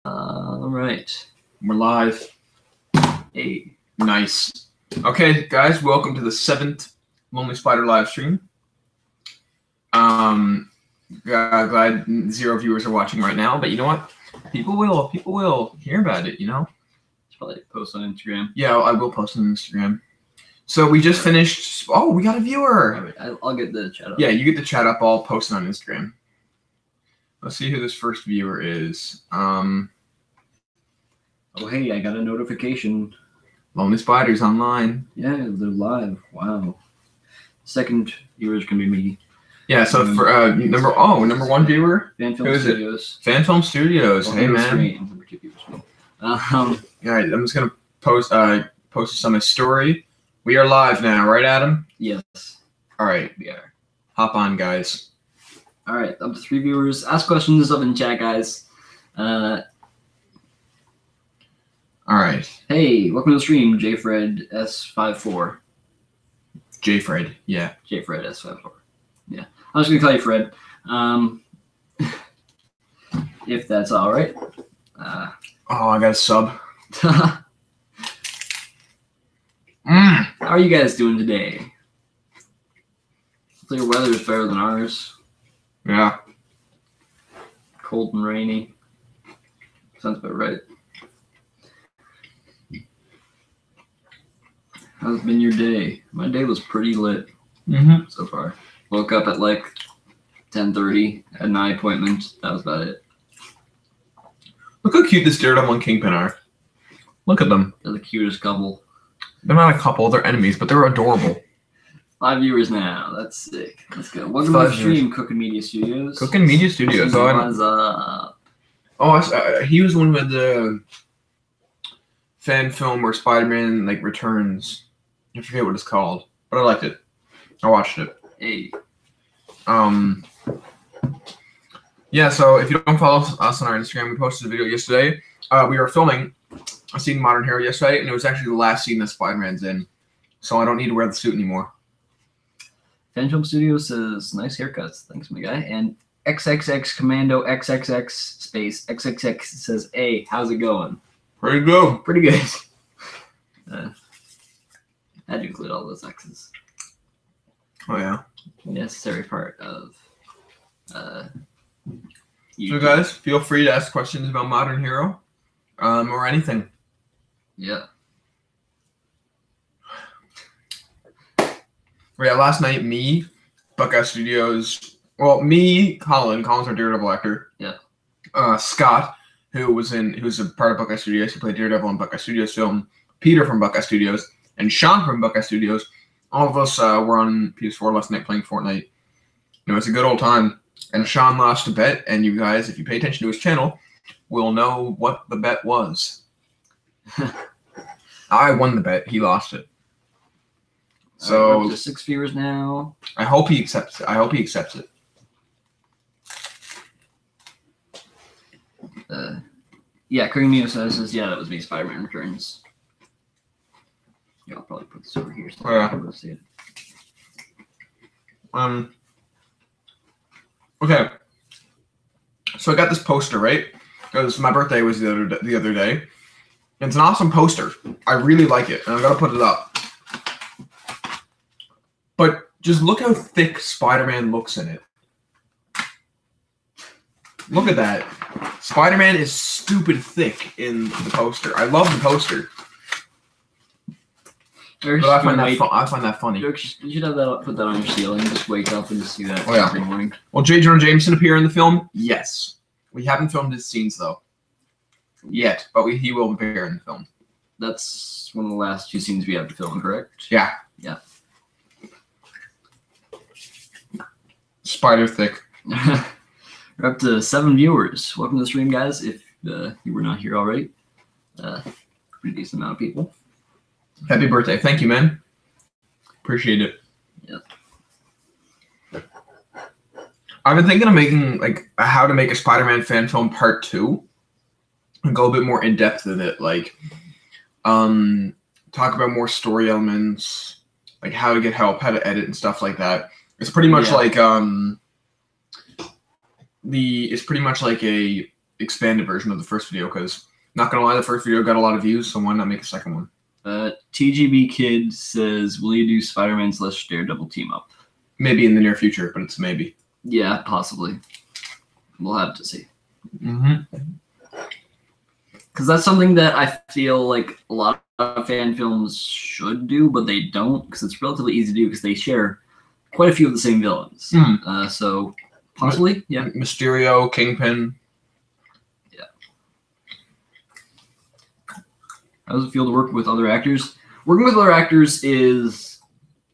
All right. We're live. Hey. Nice. Okay, guys, welcome to the 7th Lonely Spider live stream. Glad 0 viewers are watching right now, but you know what? People will hear about it, you know? It's probably post on Instagram. Yeah, I will post on Instagram. So we just finished. Oh, we got a viewer. All right, I'll get the chat up. Yeah, you get the chat up. I'll post it on Instagram. Let's see who this first viewer is. Oh, hey, I got a notification. Lonely Spider's online. Yeah, they're live. Wow. Second viewer is gonna be me. Yeah, so for number 1 viewer. Fan Film Studios. Fan Film Studios. Welcome hey to the man. stream. Number 2 viewers. All right, I'm just gonna post this on my story. We are live now, right, Adam? Yes. All right, We are. hop on, guys. All right, up to 3 viewers. Ask questions up in chat, guys. All right. Hey, welcome to the stream, JFred S54. JFred, yeah. JFred S54. Yeah, I'm just gonna call you Fred. If that's all right. Oh, I got a sub. How are you guys doing today? Hopefully your weather is better than ours. Yeah. Cold and rainy. Sounds about right. How's been your day? My day was pretty lit so far. Woke up at like 10:30, had an eye appointment. That was about it. Look how cute this Daredevil and Kingpin are. Look at them. They're the cutest couple. They're not a couple, they're enemies, but they're adorable. 5 viewers now. That's sick. Let's go. Welcome to the stream, Cooking Media Studios. Cooking Media Studios. What's up? He was the one with the fan film where Spider-Man like returns. I forget what it's called, but I liked it. I watched it. Hey. Yeah, so if you don't follow us on our Instagram, we posted a video yesterday. We were filming a scene in Modern Hero yesterday, and it was actually the last scene that Spider-Man's in. So I don't need to wear the suit anymore. Fan Film Studio says, nice haircuts. Thanks, my guy. And XXX Commando XXX space XXX says, hey, how's it going? Pretty good. Pretty good. Had to include all those X's. Oh, yeah. Necessary part of So guys, feel free to ask questions about Modern Hero, or anything. Yeah. Yeah, last night, me, Buckeye Studios, Colin's our Daredevil actor. Yeah. Scott, who's a part of Buckeye Studios, he played Daredevil in Buckeye Studios film, Peter from Buckeye Studios, and Sean from Buckeye Studios. All of us were on PS4 last night playing Fortnite. You know, it's a good old time. And Sean lost a bet, and you guys, if you pay attention to his channel, will know what the bet was. I won the bet. He lost it. So we're up to 6 viewers now. I hope he accepts it. Yeah, Cooking Media says, yeah, that was me, Spider-Man Returns. Yeah, I'll probably put this over here so yeah. See it. Okay. So I got this poster, right? Because my birthday was the other day. It's an awesome poster. I really like it, and I'm gonna put it up. But just look how thick Spider-Man looks in it. Look at that. Spider-Man is stupid thick in the poster. I love the poster. But I find that funny. You should have that put that on your ceiling. Just wake up and just see that every morning. Will J. Jonah Jameson appear in the film? Yes. We haven't filmed his scenes though. Yet, but he will appear in the film. That's one of the last 2 scenes we have to film, correct? Yeah. Yeah. Spider thick. We're up to 7 viewers. Welcome to the stream, guys. If you were not here already, pretty decent amount of people. Happy birthday. Thank you, man. Appreciate it. Yep. I've been thinking of making like how to make a Spider-Man fan film part 2 and go a bit more in depth with it. Like, talk about more story elements, like how to get help, how to edit and stuff like that. It's pretty much like it's pretty much like a expanded version of the first video because, not gonna lie, the first video got a lot of views, so why not make a second one? TGB Kid says, will you do Spider-Man/Daredevil team up? Maybe in the near future, but it's a maybe. Yeah, possibly. We'll have to see. Because that's something that I feel like a lot of fan films should do, but they don't, because it's relatively easy to do because they share quite a few of the same villains. So possibly, yeah. Mysterio, Kingpin. Yeah. How does it feel to work with other actors? Working with other actors is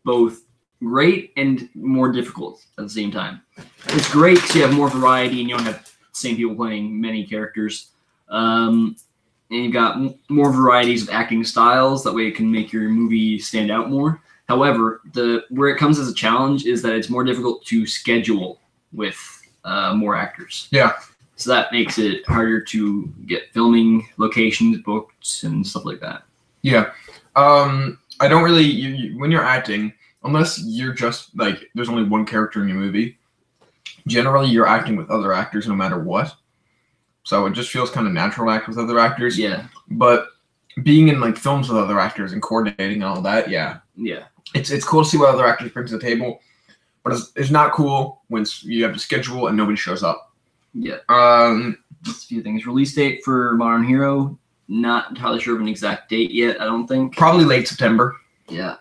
both great and more difficult at the same time. It's great because you have more variety and you don't have the same people playing many characters. And you've got more varieties of acting styles. That way it can make your movie stand out more. However, where it comes as a challenge is that it's more difficult to schedule with more actors. Yeah. So that makes it harder to get filming locations booked and stuff like that. Yeah. I don't really, when you're acting, unless you're just like, there's only one character in your movie, generally you're acting with other actors no matter what. So it just feels kind of natural to act with other actors. Yeah. But being in like films with other actors and coordinating and all that, yeah. Yeah. It's cool to see what other actors bring to the table, but it's not cool when you have to schedule and nobody shows up. Yeah. Just a few things. Release date for Modern Hero. Not entirely sure of an exact date yet, I don't think. Probably late September. Yeah.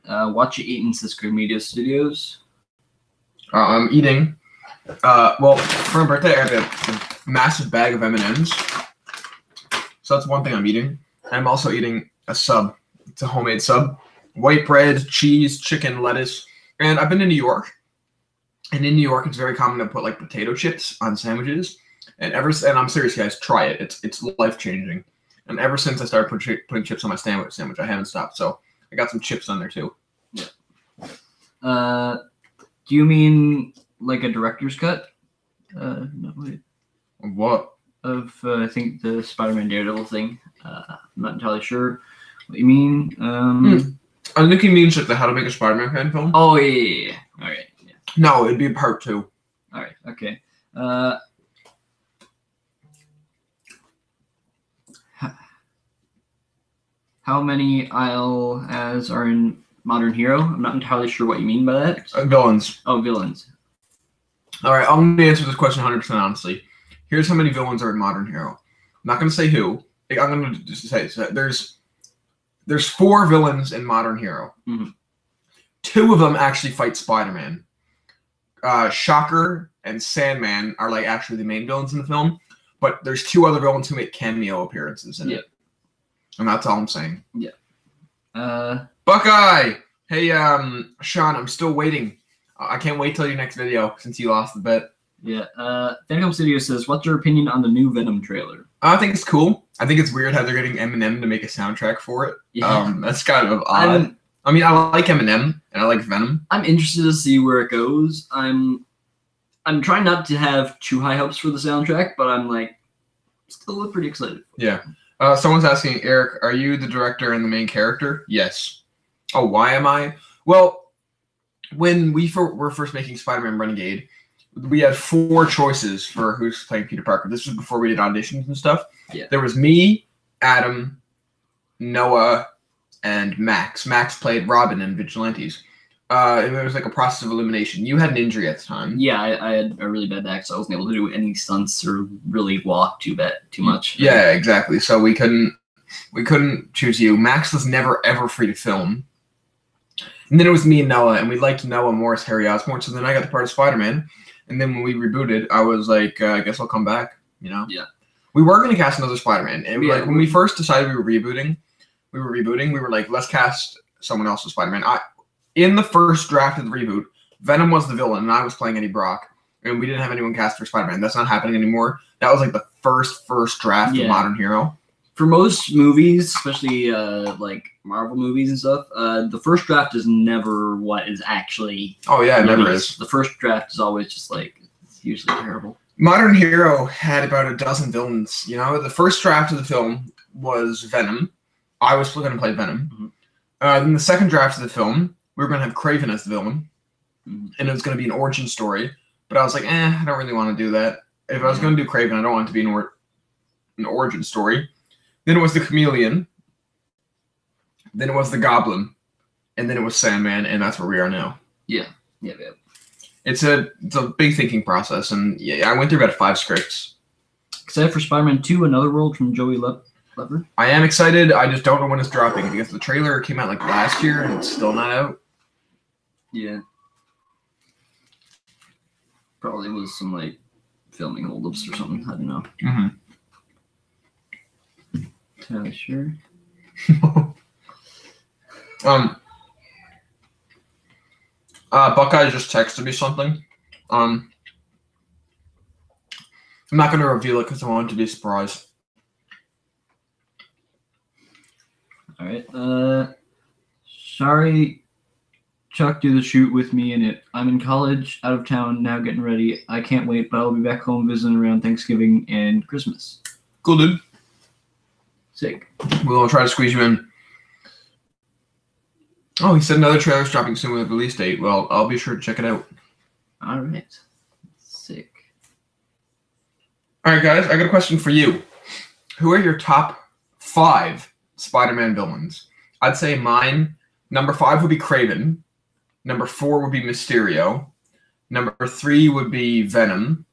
Watch It Eaten, Cisco Media Studios. I'm eating. Well, for my birthday, I have a massive bag of M&Ms. So that's one thing I'm eating. I'm also eating a sub. It's a homemade sub. White bread, cheese, chicken, lettuce. And I've been to New York. And in New York, it's very common to put like potato chips on sandwiches. And I'm serious, guys, try it. It's life-changing. And ever since I started putting chips on my sandwich, I haven't stopped. So I got some chips on there too. Yeah. Do you mean like a director's cut? No, wait. What? Of I think the Spider-Man Daredevil thing. I'm not entirely sure what you mean. I think he means like the How to Make a Spider-Man fan film. Oh yeah. All right. Yeah. No, it'd be part 2. All right. Okay. How many ILs are in Modern Hero? I'm not entirely sure what you mean by that. Villains. Oh, villains. All right, I'm going to answer this question 100% honestly. Here's how many villains are in Modern Hero. I'm not going to say who. I'm going to just say so there's 4 villains in Modern Hero. 2 of them actually fight Spider-Man. Shocker and Sandman are like actually the main villains in the film, but there's 2 other villains who make cameo appearances in it. And that's all I'm saying. Yeah. Buckeye! Hey, Sean, I'm still waiting. I can't wait till your next video since you lost the bet. Yeah. Phantom Studio says, what's your opinion on the new Venom trailer? I think it's cool. I think it's weird how they're getting Eminem to make a soundtrack for it. Yeah. That's kind of odd. I mean, I like Eminem and I like Venom. I'm interested to see where it goes. I'm trying not to have too high hopes for the soundtrack, but I'm like still pretty excited. Yeah. Someone's asking, Eric, are you the director and the main character? Yes. Oh, why am I? Well, when we were first making Spider-Man Renegade, we had 4 choices for who's playing Peter Parker. This was before we did auditions and stuff. Yeah. There was me, Adam, Noah, and Max. Max played Robin in Vigilantes. It was like a process of elimination. You had an injury at the time. Yeah, I had a really bad back, so I wasn't able to do any stunts or really walk too much. Yeah, exactly. So we couldn't choose you. Max was never ever free to film. And then it was me and Noah, and we liked Noah more as Harry Osborn. So then I got the part of Spider-Man. And then when we rebooted, I was like, I guess I'll come back. You know? Yeah. We were going to cast another Spider-Man, and like when we first decided we were rebooting, we were like, let's cast someone else as Spider-Man. In the first draft of the reboot, Venom was the villain, and I was playing Eddie Brock, and we didn't have anyone cast for Spider-Man. That's not happening anymore. That was like the first draft of Modern Hero. For most movies, especially like Marvel movies and stuff, the first draft is never what is actually. Oh yeah, it never is. The first draft is always just like it's usually terrible. Modern Hero had about a dozen villains. You know, the first draft of the film was Venom. I was still going to play Venom. Then the second draft of the film, we were going to have Kraven as the villain, and it was going to be an origin story. But I was like, I don't really want to do that. If I was going to do Kraven, I don't want it to be an an origin story. Then it was the Chameleon. Then it was the Goblin. And then it was Sandman, and that's where we are now. Yeah. It's a big thinking process, and yeah, I went through about 5 scripts. Except for Spider-Man 2, Another World from Joey Lever. I am excited. I just don't know when it's dropping because the trailer came out like last year and it's still not out. Yeah. Probably was some like filming holdups or something. I don't know. Mm-hmm. Sure. Buckeye just texted me something. I'm not going to reveal it because I want it to be a surprise. All right. Sorry, Chuck, do the shoot with me in it. I'm in college, out of town, now getting ready. I can't wait, but I'll be back home visiting around Thanksgiving and Christmas. Cool, dude. Sick. We'll try to squeeze you in. Oh, he said another trailer's dropping soon with a release date. Well, I'll be sure to check it out. All right. Sick. All right, guys, I got a question for you. Who are your top 5 Spider-Man villains? I'd say mine, number 5 would be Kraven. Number 4 would be Mysterio. Number 3 would be Venom.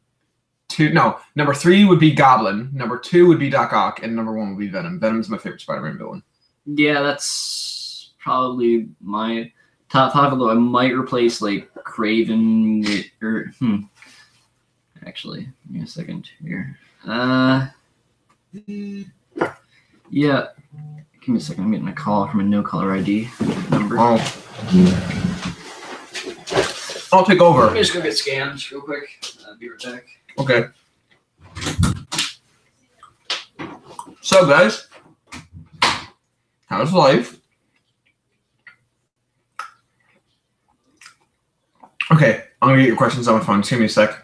Number 3 would be Goblin. Number 2 would be Doc Ock. And number 1 would be Venom. Venom's my favorite Spider-Man villain. Yeah, that's probably my top 5, although I might replace like Kraven with Actually, give me a second here. Yeah. Give me a second. I'm getting a call from a no caller ID number. Oh. I'll take over. Let me just go get scanned real quick. Be right back. Okay. So, guys, how's life? Okay, I'm gonna get your questions on my phone. Just give me a sec.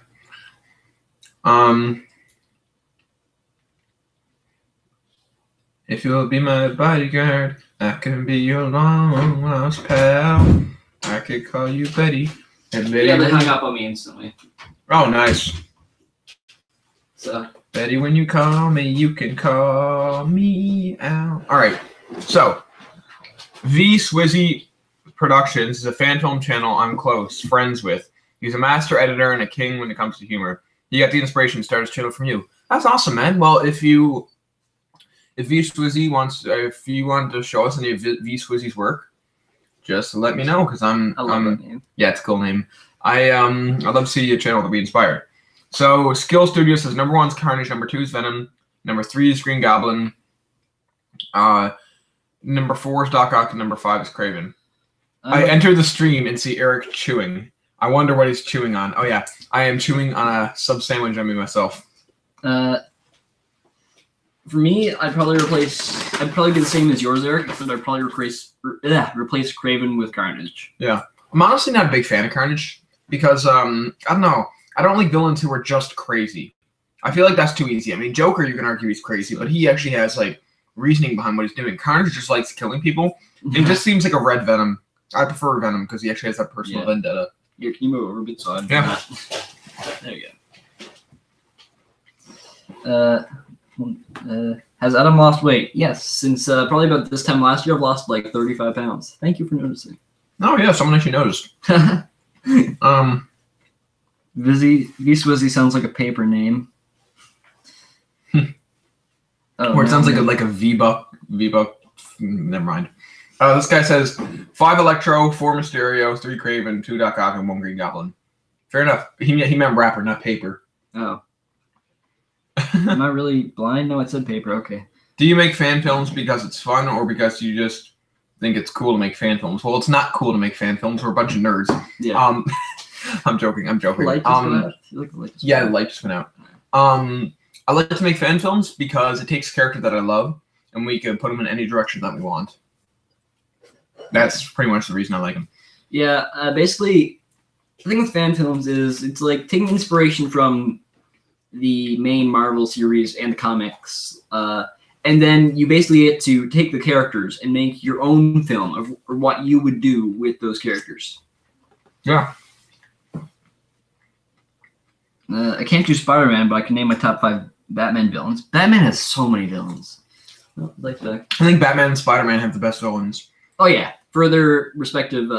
If you'll be my bodyguard, I can be your long lost pal. I could call you Betty. And Betty, yeah, they hung up on me instantly. Oh, nice. So, Betty, when you call me, you can call me out. All right. So, V Swizzy Productions is a fan film channel I'm close friends with. He's a master editor and a king when it comes to humor. He got the inspiration to start his channel from you. That's awesome, man. Well, if V Swizzy wants, if you want to show us any of V Swizzy's work, just let me know because I love that name. Yeah, it's a cool name. I'd love to see a channel to be inspired. So Skill Studio says number 1 is Carnage, number 2 is Venom, number 3 is Green Goblin, number 4 is Doc Ock, and number 5 is Kraven. I enter the stream and see Eric chewing. I wonder what he's chewing on. Oh yeah, I am chewing on a sub sandwich I made myself. For me, I'd probably do the same as yours, Eric, except I'd probably replace Kraven with Carnage. Yeah. I'm honestly not a big fan of Carnage because, I don't know. I don't like villains who are just crazy. I feel like that's too easy. I mean, Joker, you can argue he's crazy, but he actually has, like, reasoning behind what he's doing. Carnage just likes killing people. It just seems like a red Venom. I prefer Venom because he actually has that personal vendetta. Here, can you move over a bit so I There you go. Has Adam lost weight? Yes, since probably about this time last year, I've lost like 35 pounds. Thank you for noticing. Oh yeah, someone actually noticed. V-Swizzy sounds like a paper name. Or it sounds like a V-Buck. Never mind. This guy says 5 Electro, 4 Mysterio, 3 Kraven, 2 Doc Ock, and 1 Green Goblin. Fair enough. He meant rapper, not paper. Oh. Am I really blind? No, it said paper. Okay. Do you make fan films because it's fun or because you just think it's cool to make fan films? Well, it's not cool to make fan films. We're a bunch of nerds. Yeah. I'm joking. Light just went out? Yeah, the light just went out. I like to make fan films because it takes characters that I love and we can put them in any direction that we want. That's pretty much the reason I like them. Yeah, basically, the thing with fan films is it's like taking inspiration from the main Marvel series and the comics, and then you basically get to take the characters and make your own film of what you would do with those characters. Yeah. I can't do Spider-Man, but I can name my top 5 Batman villains. Batman has so many villains. Oh, like that. I think Batman and Spider-Man have the best villains. Oh yeah, for their respective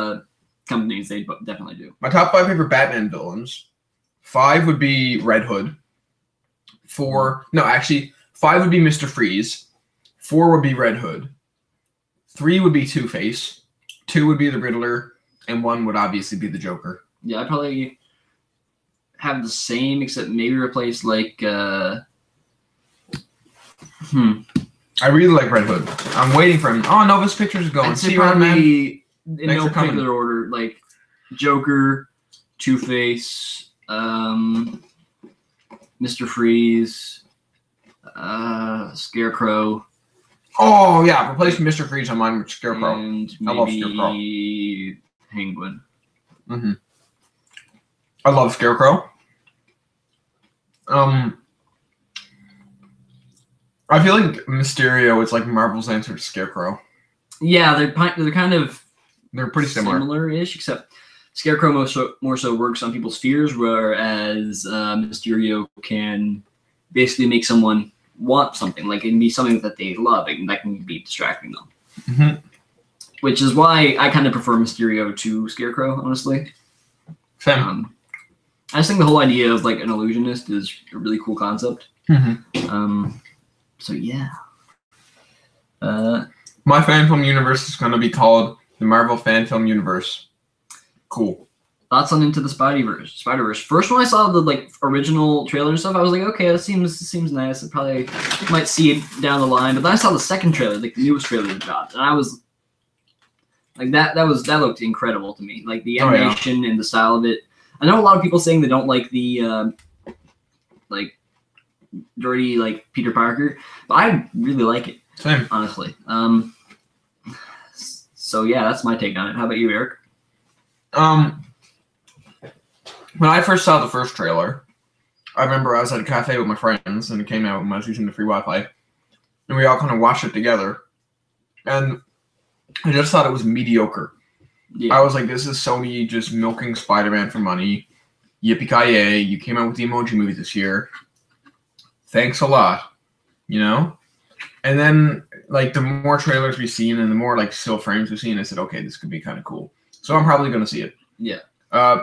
companies, they definitely do. My top 5 favorite Batman villains. 5 would be Red Hood. 5 would be Mr. Freeze. 4 would be Red Hood. 3 would be Two-Face. 2 would be the Riddler, and 1 would obviously be the Joker. Yeah, I'd probably have the same, except maybe replace like. I really like Red Hood. I'm waiting for him. Oh, Nova's pictures are going. See you around, man. In no particular order, like Joker, Two-Face, Mr. Freeze, Scarecrow. Oh yeah, replace Mr. Freeze on mine with Scarecrow. And I love Scarecrow. Penguin. I love Scarecrow. I feel like Mysterio is like Marvel's answer to Scarecrow. Yeah, they're kind of pretty similar-ish, except Scarecrow more so works on people's fears, whereas Mysterio can basically make someone want something. Like, it can be something that they love, and that can be distracting them. Which is why I kind of prefer Mysterio to Scarecrow, honestly. Same. I just think the whole idea of like an illusionist is a really cool concept. So yeah. My fan film universe is going to be called the Marvel Fan Film Universe. Cool. Thoughts on Into the Spider-Verse. First, when I saw the like original trailer and stuff, I was like, okay, that seems nice. I probably might see it down the line. But then I saw the second trailer, like the newest trailer that dropped, and I was like, that looked incredible to me. Like the animation and the style of it. I know a lot of people saying they don't like the like dirty like Peter Parker, but I really like it. Same. Honestly. So yeah, that's my take on it. How about you, Eric? When I first saw the first trailer, I remember I was at a cafe with my friends, and it came out when I was using the free Wi-Fi, and we all kind of watched it together, and I just thought it was mediocre. Yeah. I was like, this is Sony just milking Spider-Man for money. Yippee-ki-yay, you came out with the Emoji Movie this year. Thanks a lot, you know? And then, like, the more trailers we've seen and the more, like, still frames we've seen, I said, okay, this could be kind of cool. So I'm probably going to see it. Yeah.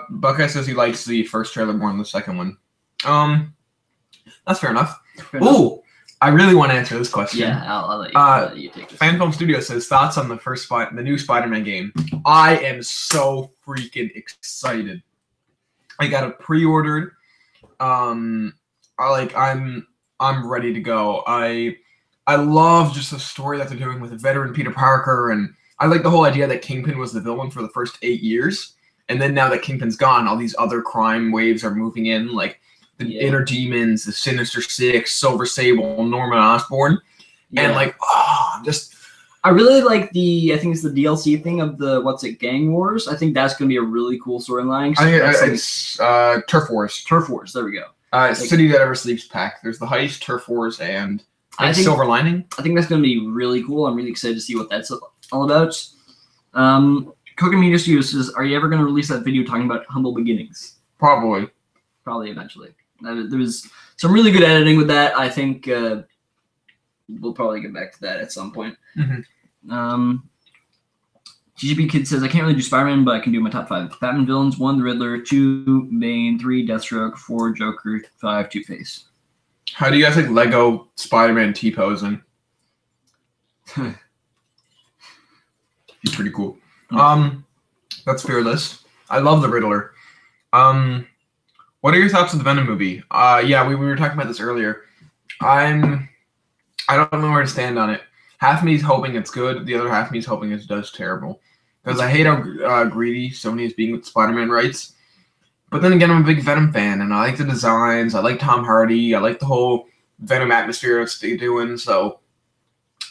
Buckeye says he likes the first trailer more than the second one. That's fair enough. Ooh, I really want to answer this question. Yeah, I'll let you take this. Fanfilm Studio says, thoughts on the new Spider-Man game. I am so freaking excited. I got it pre-ordered. I'm ready to go. I love just the story that they're doing with the veteran Peter Parker, and I like the whole idea that Kingpin was the villain for the first 8 years, and then now that Kingpin's gone, all these other crime waves are moving in, like the Inner Demons, the Sinister Six, Silver Sable, Norman Osborn, and like, I really like I think it's the DLC thing of the Gang Wars. I think that's gonna be a really cool storyline. It's Turf Wars. Turf Wars. There we go. City That Ever Sleeps pack. There's the Heist, Turf Wars, and I think Silver Lining. I think that's gonna be really cool. I'm really excited to see what that's all about. Cooking Media Studios says, are you ever going to release that video talking about humble beginnings? Probably eventually. There was some really good editing with that. I think we'll probably get back to that at some point. GGB Kid says, I can't really do Spider-Man, but I can do my top 5 Batman villains. 1, the Riddler. 2, Bane. 3, Deathstroke. 4, Joker. 5, Two-Face. How do you guys like Lego Spider-Man T-posing? He's pretty cool. That's fearless. I love the Riddler. What are your thoughts on the Venom movie? We were talking about this earlier. I don't know where to stand on it. Half of me is hoping it's good. The other half of me is hoping it does terrible. Because I hate how greedy Sony is being with Spider-Man rights. But then again, I'm a big Venom fan, and I like the designs. I like Tom Hardy. I like the whole Venom atmosphere it's doing. So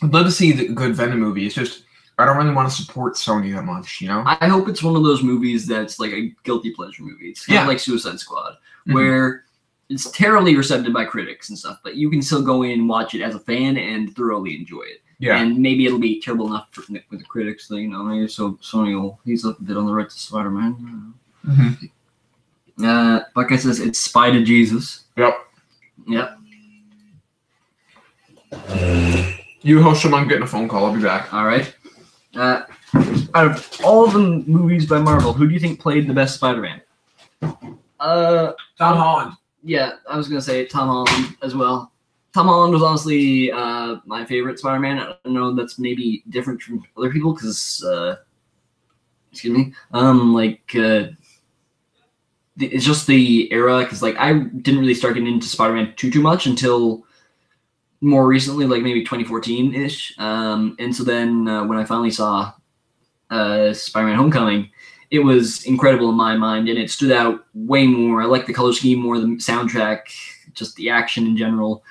I'd love to see the good Venom movie. It's just I don't really want to support Sony that much, you know? I hope it's one of those movies that's like a guilty pleasure movie. It's kind of like Suicide Squad, where it's terribly receptive by critics and stuff, but you can still go in and watch it as a fan and thoroughly enjoy it. Yeah. And maybe it'll be terrible enough with the critics that, you know, so Sony he's a bit on the right to Spider-Man. Buckeye says it's Spider Jesus. Yep. You host them. I'm getting a phone call. I'll be back. All right. Out of all the movies by Marvel, who do you think played the best Spider-Man? Tom Holland. Yeah, I was gonna say Tom Holland as well. Tom Holland was honestly my favorite Spider-Man. I know that's maybe different from other people because, excuse me, it's just the era. Because like I didn't really start getting into Spider-Man too much until more recently, like maybe 2014-ish. And so then when I finally saw Spider-Man: Homecoming, it was incredible in my mind, and it stood out way more. I like the color scheme more, the soundtrack, just the action in general,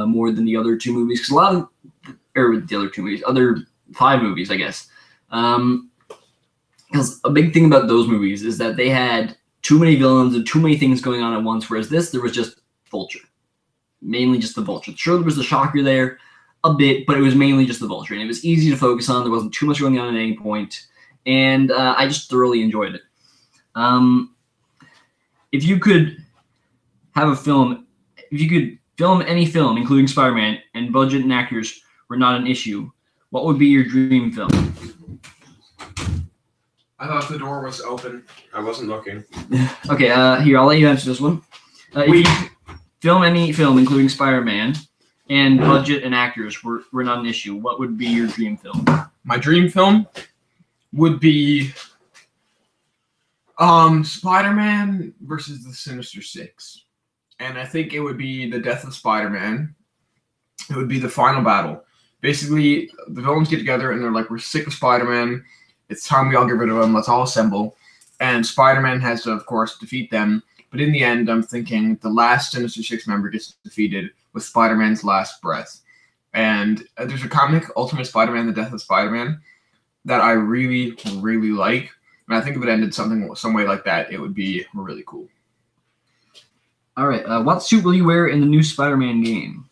more than the other two movies. Because other 5 movies, I guess. Because a big thing about those movies is that they had too many villains and too many things going on at once, whereas there was just Vulture. Mainly just the Vulture. Sure, there was the Shocker there a bit, but it was mainly just the Vulture, and it was easy to focus on. There wasn't too much going on at any point, and I just thoroughly enjoyed it. If you could film any film, including Spider-Man, and budget and actors were not an issue, what would be your dream film? I thought the door was open. I wasn't looking. Okay, here, I'll let you answer this one. If you film any film, including Spider-Man, and budget and actors were not an issue, what would be your dream film? My dream film would be Spider-Man versus the Sinister Six. And I think it would be the death of Spider-Man. It would be the final battle. Basically, the villains get together and they're like, we're sick of Spider-Man. It's time we all get rid of him. Let's all assemble. And Spider-Man has to, of course, defeat them. But in the end, I'm thinking the last Sinister Six member gets defeated with Spider-Man's last breath. And there's a comic, Ultimate Spider-Man, The Death of Spider-Man, that I really, really like. And I think if it ended some way like that, it would be really cool. All right. What suit will you wear in the new Spider-Man game?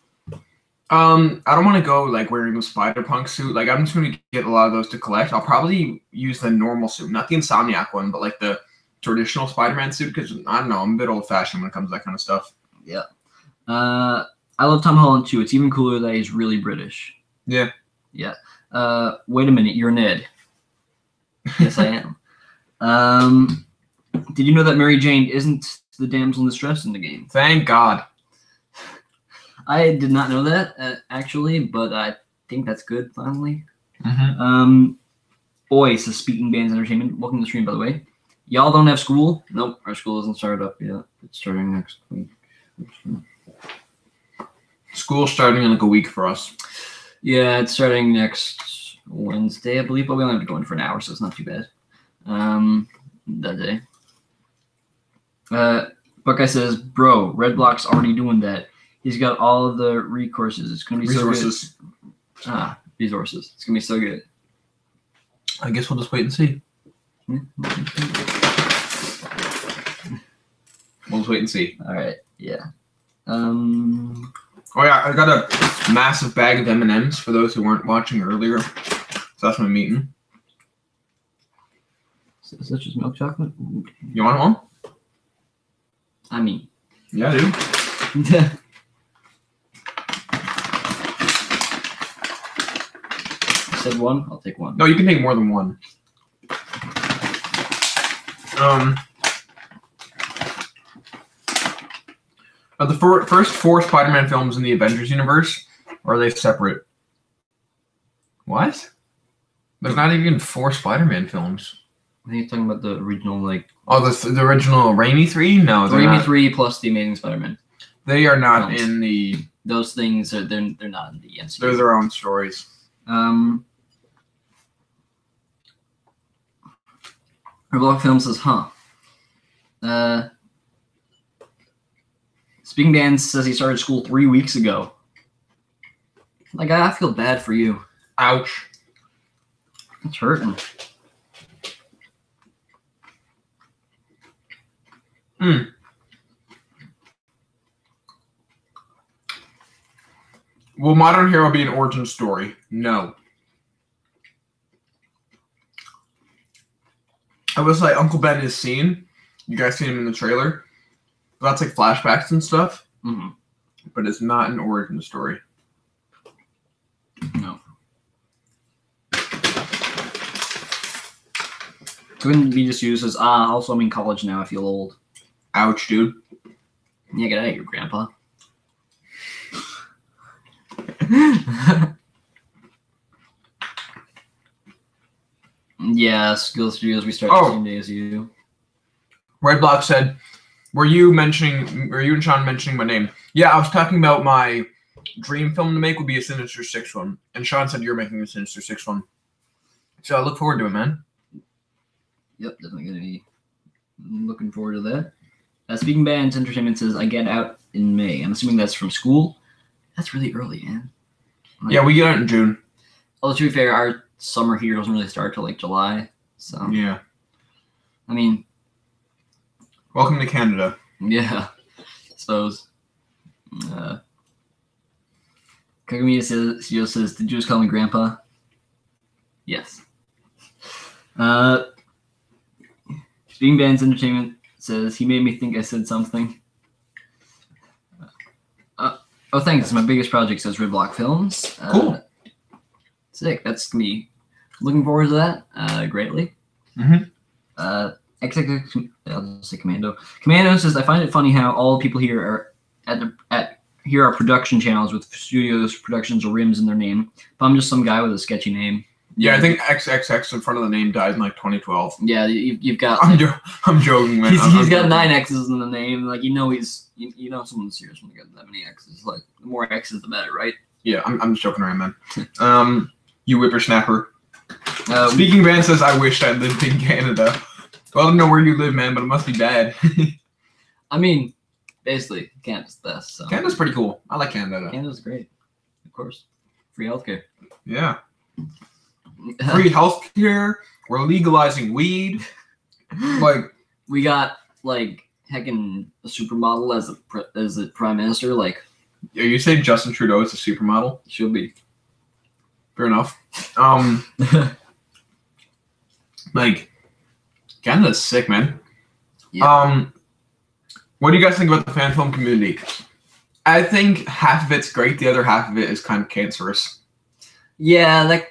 I don't want to go like wearing the Spider-Punk suit. Like I'm just going to get a lot of those to collect. I'll probably use the normal suit, not the Insomniac one, but like the traditional Spider-Man suit, because I don't know, I'm a bit old-fashioned when it comes to that kind of stuff. Yeah. I love Tom Holland too. It's even cooler that he's really British. Yeah. Yeah. Wait a minute, you're Ned. Yes, I am. Did you know that Mary Jane isn't the damsel in distress in the game? Thank God. I did not know that, actually, but I think that's good, finally. Mm-hmm. Oi, says Speaking Bands Entertainment. Welcome to the stream, by the way. Y'all don't have school? Nope, our school isn't started up yet. It's starting next week. School's starting in like a week for us. Yeah, it's starting next Wednesday, I believe, but we only have to go in for an hour, so it's not too bad. That day. Buckeye says, bro, Red Block's already doing that. He's got all of the recourses. It's going to be resources. So good. Resources. It's going to be so good. I guess we'll just wait and see. We'll just wait and see. All right. Yeah. Oh yeah, I got a massive bag of M&Ms for those who weren't watching earlier. So that's my meeting. Is that just milk chocolate? You want one? I mean. Yeah, I do. Said one? I'll take one. No, you can take more than one. Are the first 4 Spider-Man films in the Avengers universe, or are they separate? What? There's not even 4 Spider-Man films. I think you're talking about the original, like... Oh, the original Raimi 3? No, the Raimi 3 plus the Amazing Spider-Man. They are not films. In the... Those things, they're not in the MCU. They're their own stories. Herblock Film says, Speaking Bands says he started school 3 weeks ago. Like, I feel bad for you. Ouch. It's hurting. Will Modern Hero be an origin story? No. I was like, Uncle Ben is seen. You guys seen him in the trailer. That's like flashbacks and stuff. Mm-hmm. But it's not an origin story. Couldn't be just used as also I'm in college now. I feel old. Ouch, dude. Yeah, get out of here, Grandpa. Yeah, Skill Studios. We start the same day as you. Red Block said, were you and Sean mentioning my name? Yeah, I was talking about my dream film to make would be a Sinister Six one. And Sean said you're making a Sinister Six one. So I look forward to it, man. Yep, definitely going to be looking forward to that. Speaking Bands Entertainment says, I get out in May. I'm assuming that's from school. That's really early, man. Like, yeah, we get out in June. Although, to be fair, our summer here doesn't really start till like July. So yeah. I mean, welcome to Canada. Yeah, I suppose. Kagami says, did you just call me Grandpa? Yes. Being Bands Entertainment says, he made me think I said something. Oh, thanks. It's my biggest project, says Red Block Films. Cool. Sick. That's going to be looking forward to that greatly. Mm-hmm. I'll just say Commando. Commando says, I find it funny how all people here are here are production channels with studios, productions, or rims in their name. But I'm just some guy with a sketchy name. Yeah, I think XXX in front of the name died in like 2012. Yeah, you've got. I'm joking, man. He's got 9 X's in the name. Like someone's serious when they got that many X's. Like the more X's, the better, right? Yeah, I'm just joking around, man. You whippersnapper. Speaking Van says, I wish I lived in Canada. Well, I don't know where you live, man, but it must be bad. I mean, basically, Canada's the best. So. Canada's pretty cool. I like Canada. Canada's great, of course. Free healthcare. Yeah. Free healthcare. We're legalizing weed. Like we got like heckin' a supermodel as a prime minister. Like, yeah, you say Justin Trudeau is a supermodel? She'll be. Fair enough. Like Canada's sick, man. Yeah. What do you guys think about the fan film community? I think half of it's great. The other half of it is kind of cancerous. Yeah,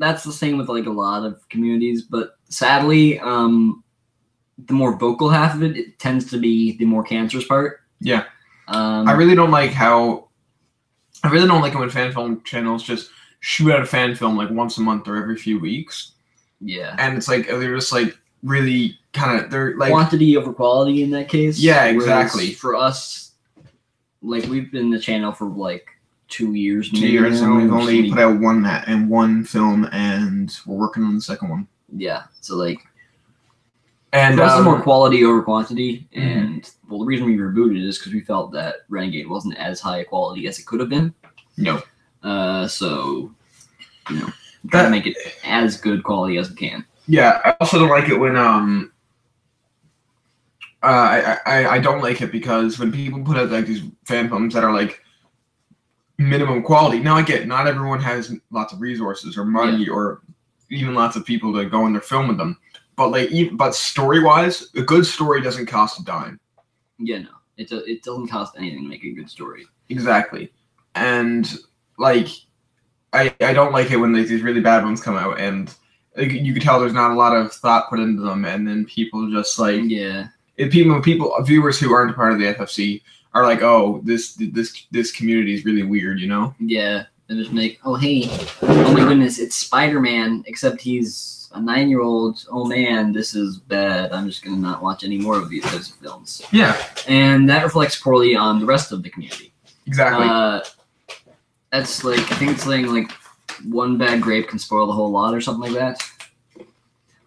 that's the same with like a lot of communities, but sadly, the more vocal half of it tends to be the more cancerous part. Yeah. I really don't like it when fan film channels just shoot out a fan film like once a month or every few weeks. Yeah. And it's like they're just like really kind of they're like quantity over quality in that case. Yeah, exactly. Whereas for us, like we've been in the channel for like 2 years. 2 years, and we've only put out one film, and we're working on the second one. Yeah, so like, and for us, it's more quality over quantity. And well, the reason we rebooted is because we felt that Renegade wasn't as high a quality as it could have been. No. So try to make it as good quality as we can. Yeah, I also don't like it when I don't like it because when people put out like these fan films that are like minimum quality. Now I get not everyone has lots of resources or money or even lots of people to go in their film with them. But story wise, a good story doesn't cost a dime. Yeah, no. It doesn't cost anything to make a good story. Exactly. And like I don't like it when like, these really bad ones come out and like, you can tell there's not a lot of thought put into them, and then people just like viewers who aren't a part of the FFC are like, oh, this community is really weird, you know? Yeah, they just make, oh hey, oh my goodness, it's Spider-Man, except he's a 9-year-old. Oh man, this is bad. I'm just gonna not watch any more of these types of films. Yeah, and that reflects poorly on the rest of the community. Exactly. That's like I think it's saying like one bad grape can spoil the whole lot or something like that.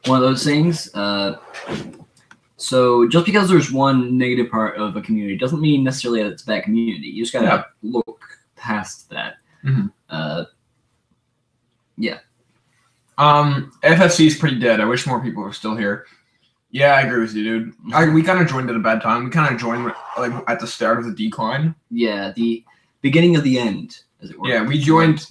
One of those things. So just because there's one negative part of a community doesn't mean necessarily that it's a bad community. You just gotta look past that. Yeah. FFC is pretty dead. I wish more people were still here. Yeah, I agree with you, dude. We kind of joined at a bad time. We kind of joined like at the start of the decline. Yeah, the beginning of the end, as it were. Yeah, we joined.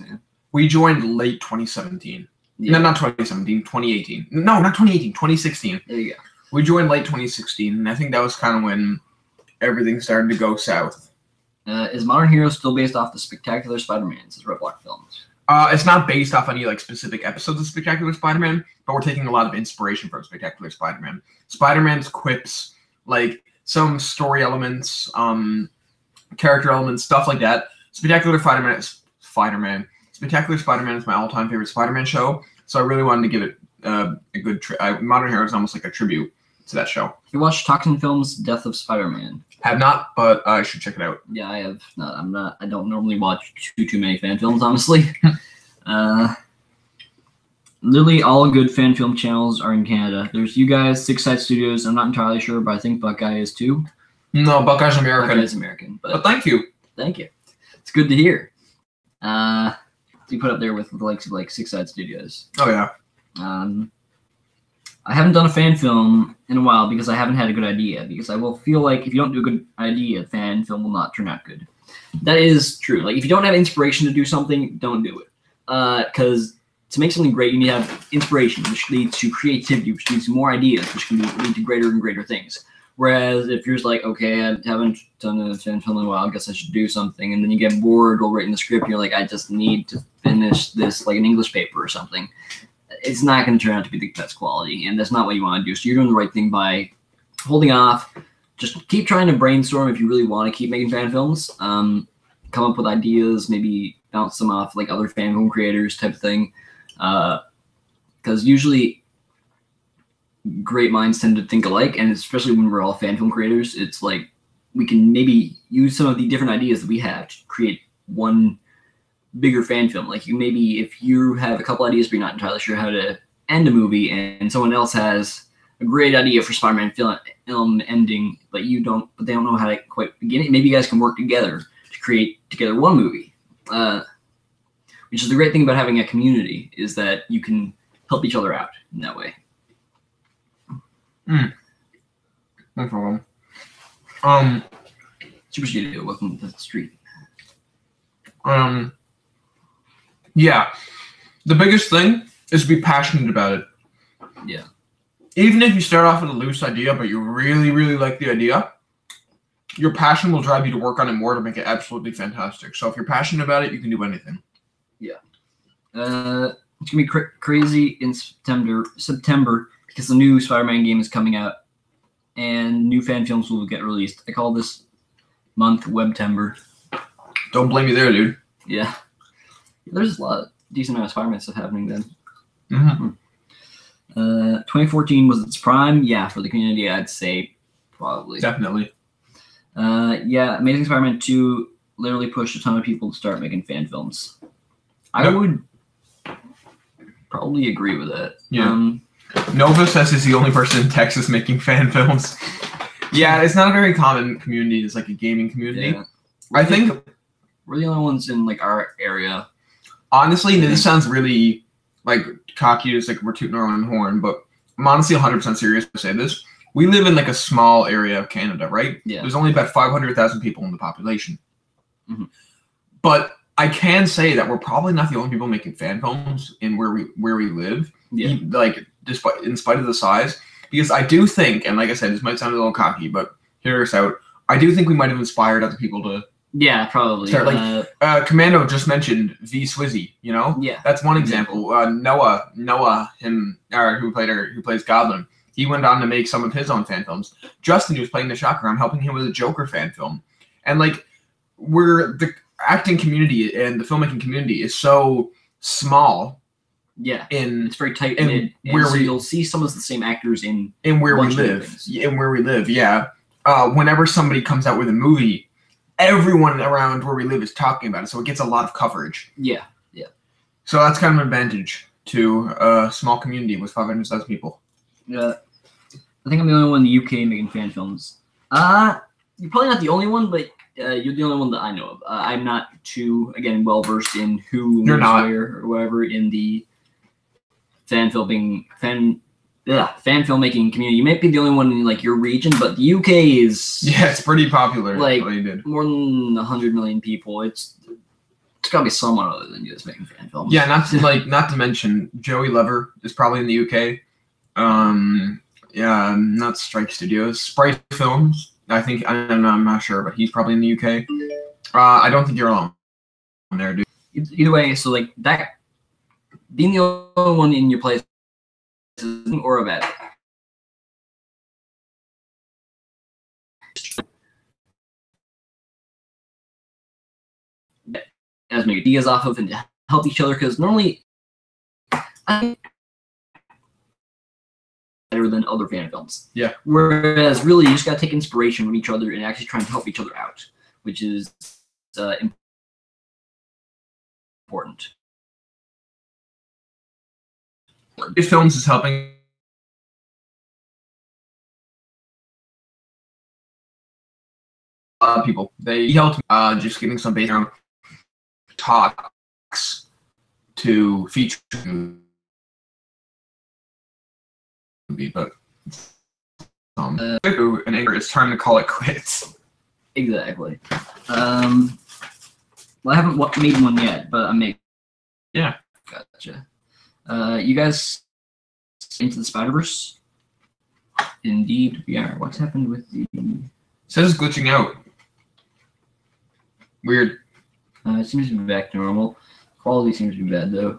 We joined late 2017. Yeah. No, not 2017. 2018. No, not 2018. 2016. There you go. We joined late 2016, and I think that was kind of when everything started to go south. Is Modern Heroes still based off the Spectacular Spider-Man? Says Red Block Films. It's not based off any like specific episodes of Spectacular Spider-Man, but we're taking a lot of inspiration from Spectacular Spider-Man. Spider-Man's quips, like some story elements, character elements, stuff like that. Spectacular Spider-Man is my all-time favorite Spider-Man show, so I really wanted to give it a good. Modern Hero is almost like a tribute to that show. You watched Toxin Films' Death of Spider-Man? Have not, but I should check it out. Yeah, I have not. I don't normally watch too many fan films, honestly. Literally all good fan film channels are in Canada. There's you guys, Six Side Studios. I'm not entirely sure, but I think Buckeye is too. No, Buckeye's American. Buckeye's American, but thank you. Thank you. It's good to hear. You put up there with the likes of like Six Side Studios. Oh yeah. I haven't done a fan film in a while because I haven't had a good idea. Because I will feel like if you don't do a good idea, fan film will not turn out good. That is true. Like if you don't have inspiration to do something, don't do it. Because to make something great, you need to have inspiration, which leads to creativity, which leads to more ideas, which can lead to greater and greater things. Whereas if you're just like, okay, I haven't done a fan film in a while, I guess I should do something, and then you get bored while writing the script, and you're like, I just need to finish this like an English paper or something. It's not going to turn out to be the best quality, and that's not what you want to do. So you're doing the right thing by holding off. Just keep trying to brainstorm if you really want to keep making fan films. Come up with ideas, maybe bounce them off like other fan film creators type of thing. Because usually great minds tend to think alike, and especially when we're all fan film creators, it's like we can maybe use some of the different ideas that we have to create one bigger fan film. Like you maybe if you have a couple ideas but you're not entirely sure how to end a movie, and someone else has a great idea for Spider-Man film ending, but they don't know how to quite begin it, maybe you guys can work together to create together one movie. Which is the great thing about having a community, is that you can help each other out in that way. No problem. Super Studio, welcome to the street. Yeah. The biggest thing is to be passionate about it. Yeah. Even if you start off with a loose idea, but you really, really like the idea, your passion will drive you to work on it more to make it absolutely fantastic. So if you're passionate about it, you can do anything. Yeah. It's going to be crazy in September because the new Spider-Man game is coming out and new fan films will get released. I call this month Webtember. Don't blame me there, dude. Yeah. There's a lot of decent amount of Spider-Man stuff happening then. Mm-hmm. 2014 was its prime. Yeah, for the community, I'd say probably. Definitely. Yeah, Amazing Spider-Man 2 literally pushed a ton of people to start making fan films. I would probably agree with that. Yeah. Nova says he's the only person in Texas making fan films. Yeah, it's not a very common community. It's like a gaming community. Yeah. I think we're the only ones in like our area. Honestly, this sounds really like cocky. It's like we're tooting our own horn, but I'm honestly 100% serious to say this. We live in like a small area of Canada, right? Yeah. There's only about 500,000 people in the population. Mm-hmm. But I can say that we're probably not the only people making fan films in where we live. Yeah. Like in spite of the size, because I do think, and like I said, this might sound a little cocky, but hear us out. I do think we might have inspired other people to. Yeah, probably. Start, like Commando just mentioned V Swizzy, you know? Yeah. That's one example. Noah, who plays Goblin, he went on to make some of his own fan films. Justin, who's playing the Shocker, I'm helping him with a Joker fan film. And like the acting community and the filmmaking community is so small. Yeah. It's very tight knit. So you'll see some of the same actors in where we live. In where we live, yeah. Whenever somebody comes out with a movie, everyone around where we live is talking about it, so it gets a lot of coverage. Yeah, yeah. So that's kind of an advantage to a small community with 500,000 people. Yeah, I think I'm the only one in the UK making fan films. You're probably not the only one, but you're the only one that I know of. I'm not too, again, well versed in who moves where or whatever in the fan filmmaking community. You might be the only one in like your region, but the UK is it's pretty popular. Like more than 100 million people. It's gotta be someone other than you that's making fan films. Yeah, not to mention Joey Lever is probably in the UK. Yeah, not Strike Studios, Sprite Films. I'm not sure, but he's probably in the UK. I don't think you're alone there, dude. Either way, so like that being the only one in your place or a bad. As make ideas off of and to help each other, because normally I think better than other fan films. Yeah. Whereas really you just gotta take inspiration from each other and actually try and help each other out, which is important. These films is helping a lot of people. They helped just getting some background talks to feature movie, but an anger, it's time to call it quits. Exactly. Well, I haven't made one yet, but I'm making. Yeah. Gotcha. You guys into the Spider-Verse? Indeed, we are. What's happened with the? It says it's glitching out. Weird. It seems to be back to normal. Quality seems to be bad though.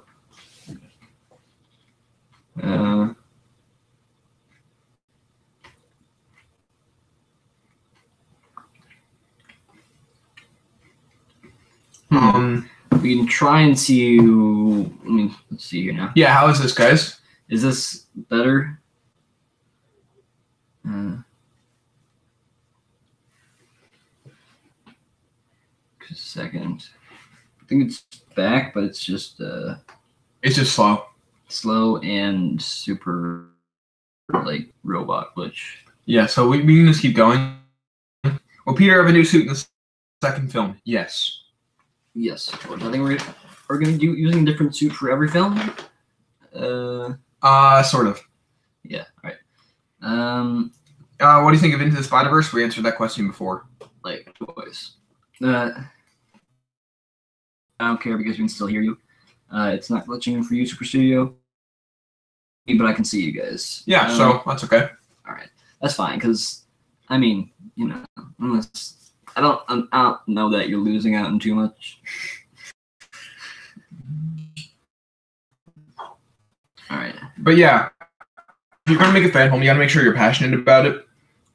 We can try and see. Let's see here now. Yeah, how is this, guys? Is this better? Just a second. I think it's back, but it's just slow. Slow and super like robot glitch. Yeah, so we can just keep going. Will Peter have a new suit in the second film? Yes. Yes. I think we're gonna do using a different suit for every film. Sort of. Yeah. All right. What do you think of Into the Spider-Verse? We answered that question before. Like always. I don't care because we can still hear you. It's not glitching for you, Super Studio, but I can see you guys. Yeah, so that's okay. All right, that's fine. Because I mean, unless I don't know that you're losing out on too much. All right. But yeah, if you're gonna make a fan film, you gotta make sure you're passionate about it.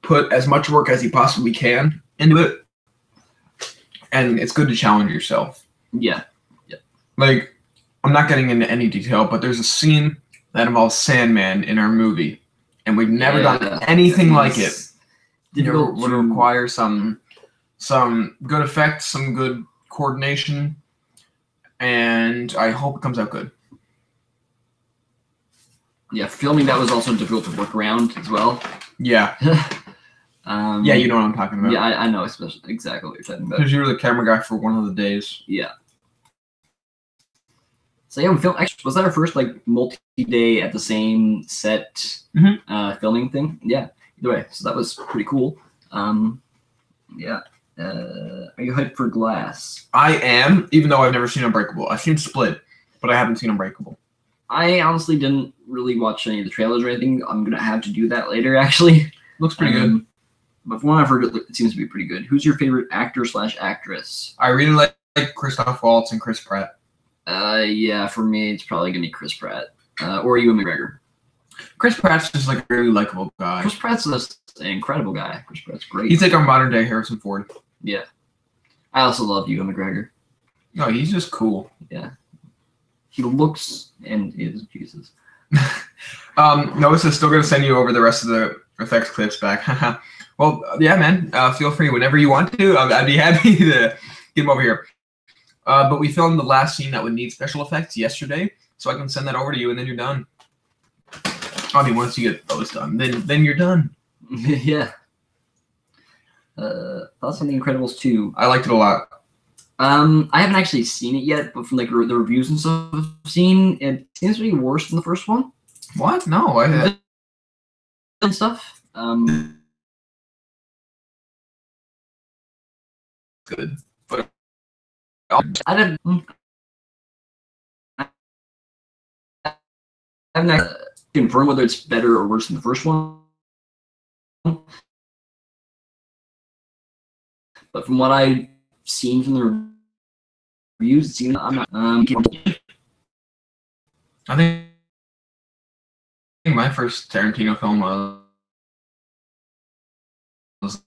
Put as much work as you possibly can into it, and it's good to challenge yourself. Yeah. Yeah. Like, I'm not getting into any detail, but there's a scene that involves Sandman in our movie, and we've never done anything like it. It would require some good effects, some good coordination, and I hope it comes out good. Yeah, filming that was also difficult to work around as well. Yeah. Yeah, you know what I'm talking about. Yeah, I know exactly what you're talking about. Because you were the camera guy for one of the days. Yeah. So yeah, we filmed. Actually, was that our first like multi-day at the same set filming thing? Yeah. Either way, so that was pretty cool. Yeah. Are you hyped for Glass? I am, even though I've never seen Unbreakable. I've seen Split, but I haven't seen Unbreakable. I honestly didn't really watch any of the trailers or anything. I'm gonna have to do that later. Actually, looks pretty good. But from what I've heard, it seems to be pretty good. Who's your favorite actor/actress? I really like Christoph Waltz and Chris Pratt. Yeah, for me, it's probably gonna be Chris Pratt or Ewan McGregor. Chris Pratt's just like a really likable guy. Chris Pratt's just an incredible guy. Chris Pratt's great. He's like our modern day Harrison Ford. Yeah. I also love Ewan McGregor. No, he's just cool. Yeah. He looks and is Jesus. Noah's still gonna send you over the rest of the effects clips back. Well, yeah, man. Feel free whenever you want to. I'd be happy to get them over here. But we filmed the last scene that would need special effects yesterday, so I can send that over to you, and then you're done. I mean, once you get those done, then you're done. Yeah. Thoughts on The Incredibles 2? I liked it a lot. I haven't actually seen it yet, but from like the reviews and stuff I've seen, it seems to be worse than the first one. What? No, And stuff. Good. But I haven't confirmed whether it's better or worse than the first one. But from what I've seen from the reviews. Seen it. I'm not. I think my first Tarantino film was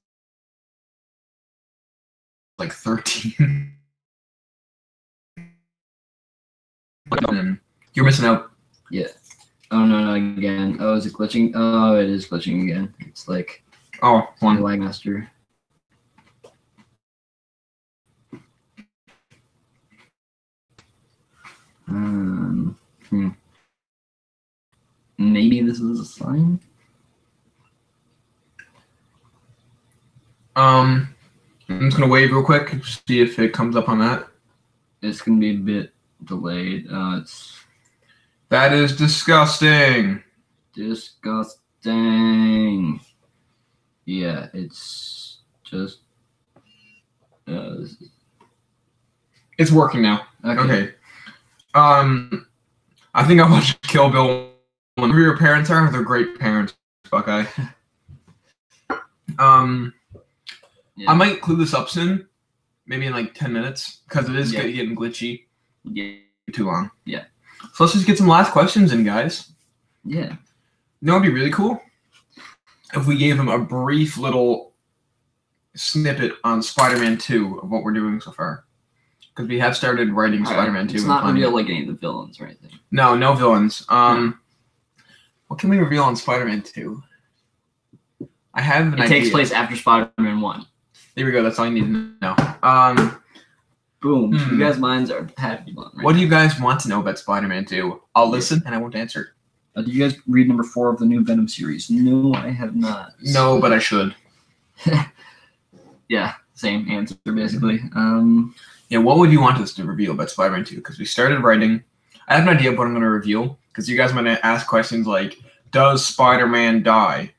like 13. You're missing out. Yeah. Oh no again. Oh, is it glitching? Oh, it is glitching again. It's like one lag master. Maybe this is a sign. I'm just gonna wave real quick, see if it comes up on that. It's gonna be a bit delayed. That is disgusting. Disgusting. Yeah, it's just. It's working now. Okay. I think I watched Kill Bill. Whenever your parents are, they're great parents, Buckeye. Yeah. I might clue this up soon, maybe in like 10 minutes, because it is getting glitchy. Yeah. Too long. Yeah. So let's just get some last questions in, guys. Yeah. You know what would be really cool? If we gave him a brief little snippet on Spider-Man 2 of what we're doing so far. Because we have started writing Spider-Man 2. It's not reveal like any of the villains or anything. No villains. What can we reveal on Spider-Man 2? I have an idea. It takes place after Spider-Man 1. There we go. That's all you need to know. Boom. You guys' minds are happy. Right what do you guys want to know about Spider-Man 2? I'll listen and I won't answer. Did you guys read number 4 of the new Venom series? No, I have not. No, but I should. Yeah, same answer basically. Yeah, what would you want us to reveal about Spider-Man 2? Because we started writing. I have an idea of what I'm going to reveal. Because you guys might ask questions like, does Spider-Man die?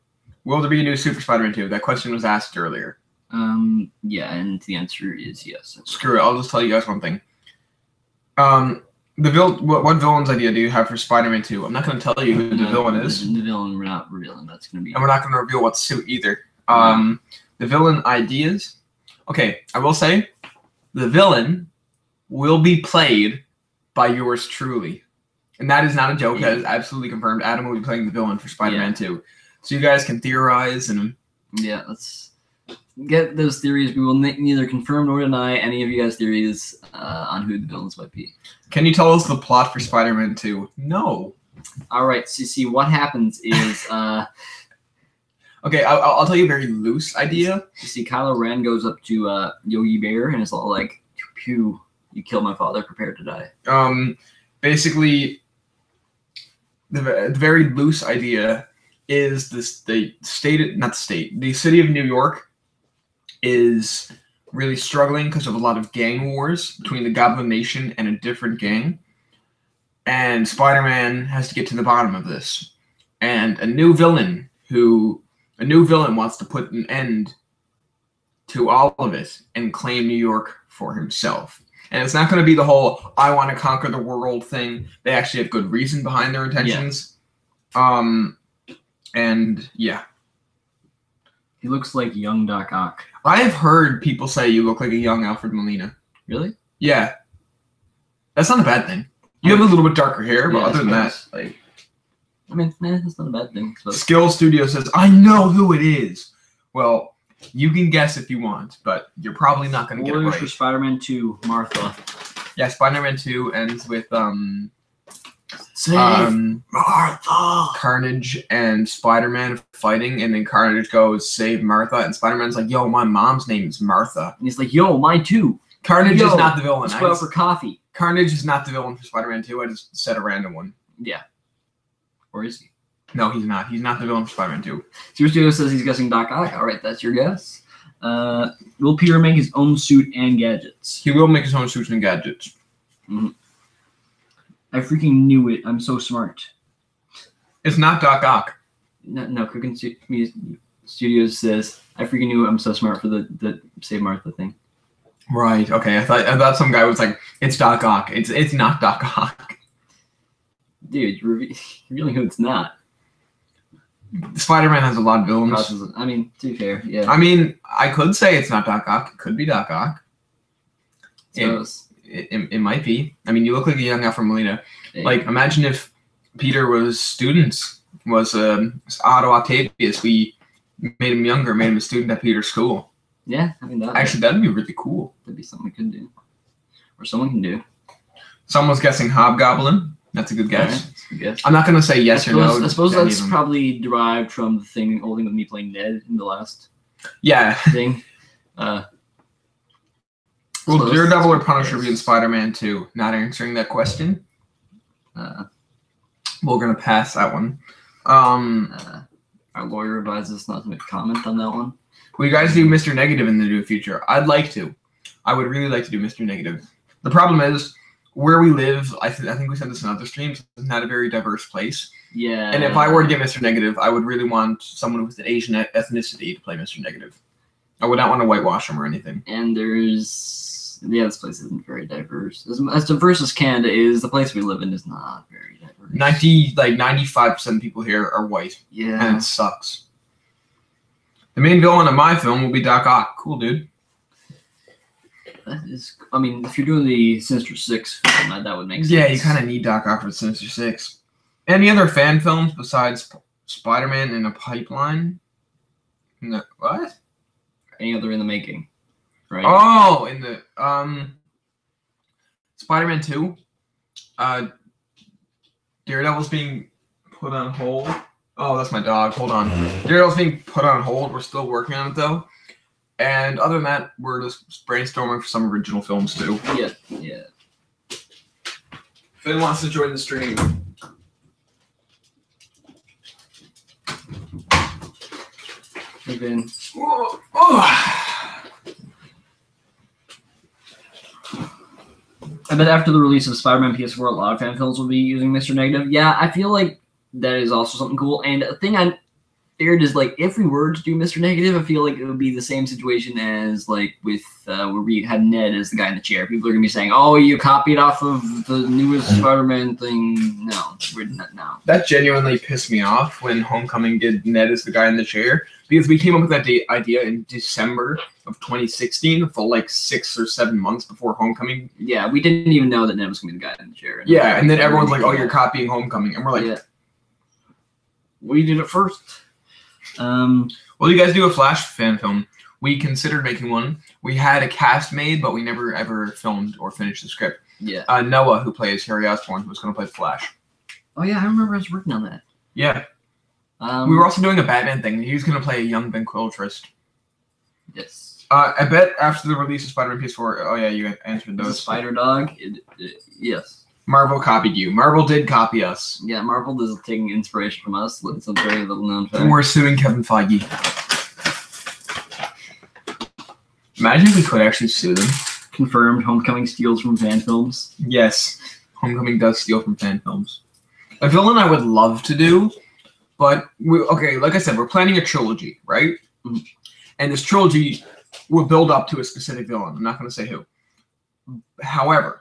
Will there be a new Super Spider-Man 2? That question was asked earlier. Yeah, and the answer is yes. Screw it. I'll just tell you guys one thing. What villain's idea do you have for Spider-Man 2? I'm not going to tell you who the villain is. The villain we're not revealing. That's going to be. And we're not going to reveal what suit either. The villain ideas. Okay, I will say, the villain will be played by yours truly. And that is not a joke. That is absolutely confirmed. Adam will be playing the villain for Spider-Man 2. So you guys can theorize and... Yeah, let's get those theories. We will neither confirm nor deny any of you guys' theories on who the villains might be. Can you tell us the plot for Spider-Man 2? No. All right, so see, what happens is... Okay, I'll tell you a very loose idea. You see, Kylo Ren goes up to Yogi Bear and is all like, pew, you killed my father, prepare to die. Basically, the very loose idea is the city of New York is really struggling because of a lot of gang wars between the Goblin Nation and a different gang. And Spider-Man has to get to the bottom of this. And a new villain wants to put an end to all of it and claim New York for himself. And it's not going to be the whole I want to conquer the world thing. They actually have good reason behind their intentions. Yeah. And yeah. He looks like young Doc Ock. I've heard people say you look like a young Alfred Molina. Really? Yeah. That's not a bad thing. You have a little bit darker hair, but other than that, like... I mean, that's not a bad thing. So. Skill Studio says, I know who it is. Well, you can guess if you want, but you're probably not going to get it right. For Spider-Man 2, Martha. Yeah, Spider-Man 2 ends with Save Martha. Carnage and Spider-Man fighting, and then Carnage goes, save Martha, and Spider-Man's like, yo, my mom's name is Martha. And he's like, yo, mine too. Carnage is not the villain. Let's go out for coffee. Carnage is not the villain for Spider-Man 2. I just said a random one. Yeah. Or is he? No, he's not. He's not the villain for Spider-Man 2. Studio says he's guessing Doc Ock. All right, that's your guess. Will Peter make his own suit and gadgets? He will make his own suits and gadgets. Mm-hmm. I freaking knew it. I'm so smart. It's not Doc Ock. No, Cooking Studios says, I freaking knew it. I'm so smart for the Save Martha thing. Right, okay. I thought some guy was like, it's Doc Ock. It's not Doc Ock. Dude, you're revealing who it's not. Spider-Man has a lot of villains. I mean, to be fair, yeah. I mean, I could say it's not Doc Ock. It could be Doc Ock. it might be. I mean, you look like a young Alfred Molina. Hey. Like, imagine if Peter was Otto Octavius. We made him younger, made him a student at Peter's school. Yeah, I mean that. Actually, that'd be really cool. That'd be something we could do, or someone can do. Someone's guessing Hobgoblin. That's a good guess. Right, that's a good guess. I'm not gonna say yes or no. I suppose to any that's of them. probably derived from the whole thing with me playing Ned in the last Yeah. thing. Will Suppose- Daredevil or Punisher be in Spider-Man 2? Not answering that question. We're gonna pass that one. Our lawyer advises us not to make a comment on that one. Will you guys do Mr. Negative in the near future? I'd like to. I would really like to do Mr. Negative. The problem is, where we live, I think we said this in other streams, is not a very diverse place. Yeah. And if I were to get Mr. Negative, I would really want someone with an Asian ethnicity to play Mr. Negative. I would not want to whitewash him or anything. And this place isn't very diverse. As diverse as Canada is, the place we live in is not very diverse. 95% of people here are white. Yeah. And it sucks. The main villain of my film will be Doc Ock. Cool, dude. That is, I mean, if you're doing the Sinister Six film, that would make sense. Yeah, you kind of need Doc Ock for Sinister Six. Any other fan films besides Spider-Man in a pipeline? No, what? Any other in the making, right? Oh, in the Spider-Man 2, Daredevil's being put on hold. Oh, that's my dog. Hold on. Daredevil's being put on hold. We're still working on it though. And other than that, we're just brainstorming for some original films too. Yeah. Finn wants to join the stream. Hey, Vin. I bet after the release of Spider-Man PS4, a lot of fan films will be using Mr. Negative. Yeah, I feel like that is also something cool. And a thing I feared is, like, if we were to do Mr. Negative, I feel like it would be the same situation as, like, with where we had Ned as the guy in the chair. People are going to be saying, oh, you copied off of the newest Spider-Man thing. No, we're not now. That genuinely pissed me off when Homecoming did Ned as the guy in the chair, because we came up with that idea in December of 2016, for like 6 or 7 months before Homecoming. Yeah, we didn't even know that Ned was going to be the guy in the chair. Yeah, and then everyone's like, oh, you're copying Homecoming. And we're like, yeah. We did it first. Well, you guys do a Flash fan film. We considered making one. We had a cast made, but we never ever filmed or finished the script. Yeah. Noah, who plays Harry Osborn, was going to play Flash. Oh yeah, I remember I was working on that. Yeah. We were also doing a Batman thing. He was going to play a young ventriloquist. Yes. I bet after the release of Spider-Man PS4, oh yeah, you answered The those. Spider Dog. Yes. Marvel copied you. Marvel did copy us. Yeah, Marvel is taking inspiration from us. It's a very little known fact. And we're suing Kevin Feige. Imagine if we could actually sue them. Confirmed. Homecoming steals from fan films. Yes, Homecoming does steal from fan films. A villain I would love to do, but like I said, we're planning a trilogy, right? Mm-hmm. And this trilogy will build up to a specific villain. I'm not going to say who. However,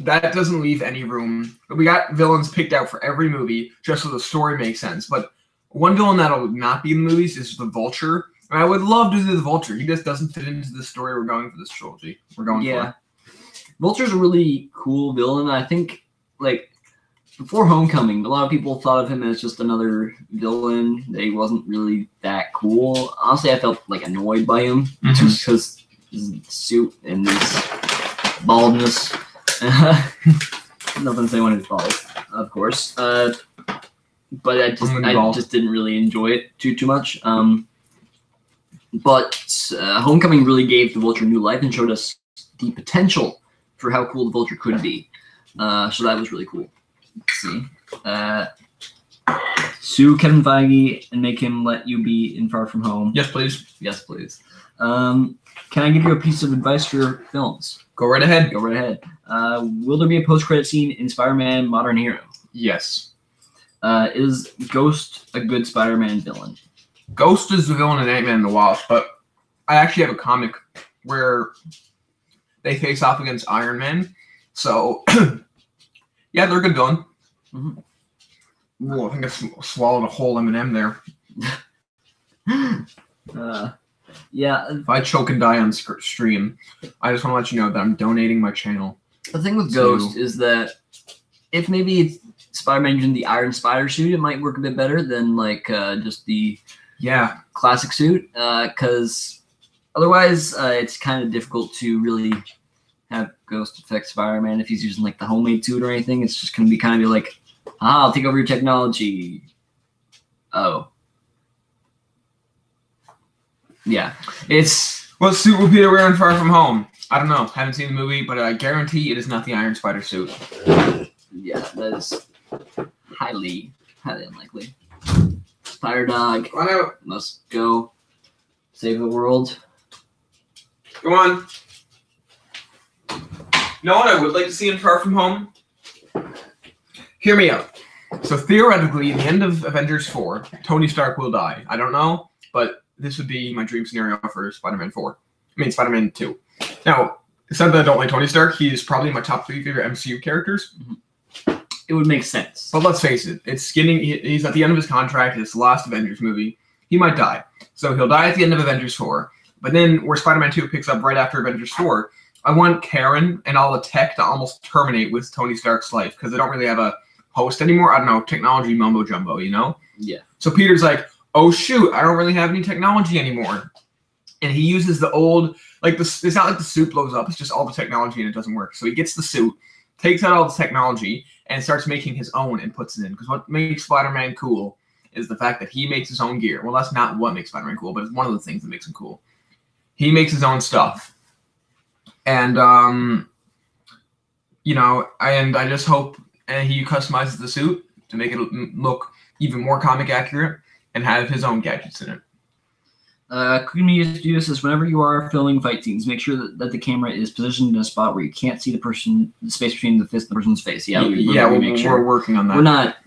that doesn't leave any room. We got villains picked out for every movie just so the story makes sense. But one villain that'll not be in the movies is the Vulture. And I would love to do the Vulture. He just doesn't fit into the story we're going for this trilogy. We're going for. Vulture's a really cool villain. I think, like, before Homecoming, a lot of people thought of him as just another villain. That he wasn't really that cool. Honestly, I felt, like, annoyed by him. Just because his suit and his baldness. Nothing to say when he's bald, of course. But I just didn't really enjoy it too much. But Homecoming really gave the Vulture new life and showed us the potential for how cool the Vulture could be. So that was really cool. Let's see. Sue Kevin Feige and make him let you be in Far From Home. Yes, please. Yes, please. Can I give you a piece of advice for your films? Go right ahead. Go right ahead. Will there be a post-credit scene in Spider-Man Modern Hero? Yes. Is Ghost a good Spider-Man villain? Ghost is the villain in Ant-Man and the Wasp, but I actually have a comic where they face off against Iron Man. So, yeah, they're a good villain. Mm-hmm. Whoa, I think I swallowed a whole M&M there. Yeah. If I choke and die on stream, I just want to let you know that I'm donating my channel. The thing with Ghost is that if maybe it's Spider-Man using the Iron Spider suit, it might work a bit better than like just the classic suit, because otherwise it's kind of difficult to really have Ghost affect Spider-Man if he's using like the homemade suit or anything. It's just gonna be kind of like, I'll take over your technology. Oh. Yeah. It's what suit will Peter wear in Far From Home? I don't know. Haven't seen the movie, but I guarantee it is not the Iron Spider suit. Yeah, that is highly unlikely. Spider Dog must go save the world. Go on. You know what I would like to see in Far From Home? Hear me out. So theoretically, in the end of Avengers 4, Tony Stark will die. I don't know, but this would be my dream scenario for Spider-Man 4. I mean, Spider-Man 2. Now, it's not that I don't like Tony Stark. He's probably my top 3 favorite MCU characters. It would make sense. But let's face it. He's at the end of his contract. It's the last Avengers movie. He might die. So he'll die at the end of Avengers 4. But then where Spider-Man 2 picks up right after Avengers 4, I want Karen and all the tech to almost terminate with Tony Stark's life because they don't really have a host anymore. I don't know, technology mumbo jumbo, you know? Yeah. So Peter's like, oh shoot, I don't really have any technology anymore. And he uses the old, like it's not like the suit blows up, it's just all the technology and it doesn't work. So he gets the suit, takes out all the technology, and starts making his own and puts it in. Because what makes Spider-Man cool is the fact that he makes his own gear. Well, that's not what makes Spider-Man cool, but it's one of the things that makes him cool. He makes his own stuff. And, you know, and I just hope he customizes the suit to make it look even more comic accurate and have his own gadgets in it. Community Studio says, whenever you are filming fight scenes, make sure that the camera is positioned in a spot where you can't see the space between the fist and the person's face. Yeah, we're working on that. We're not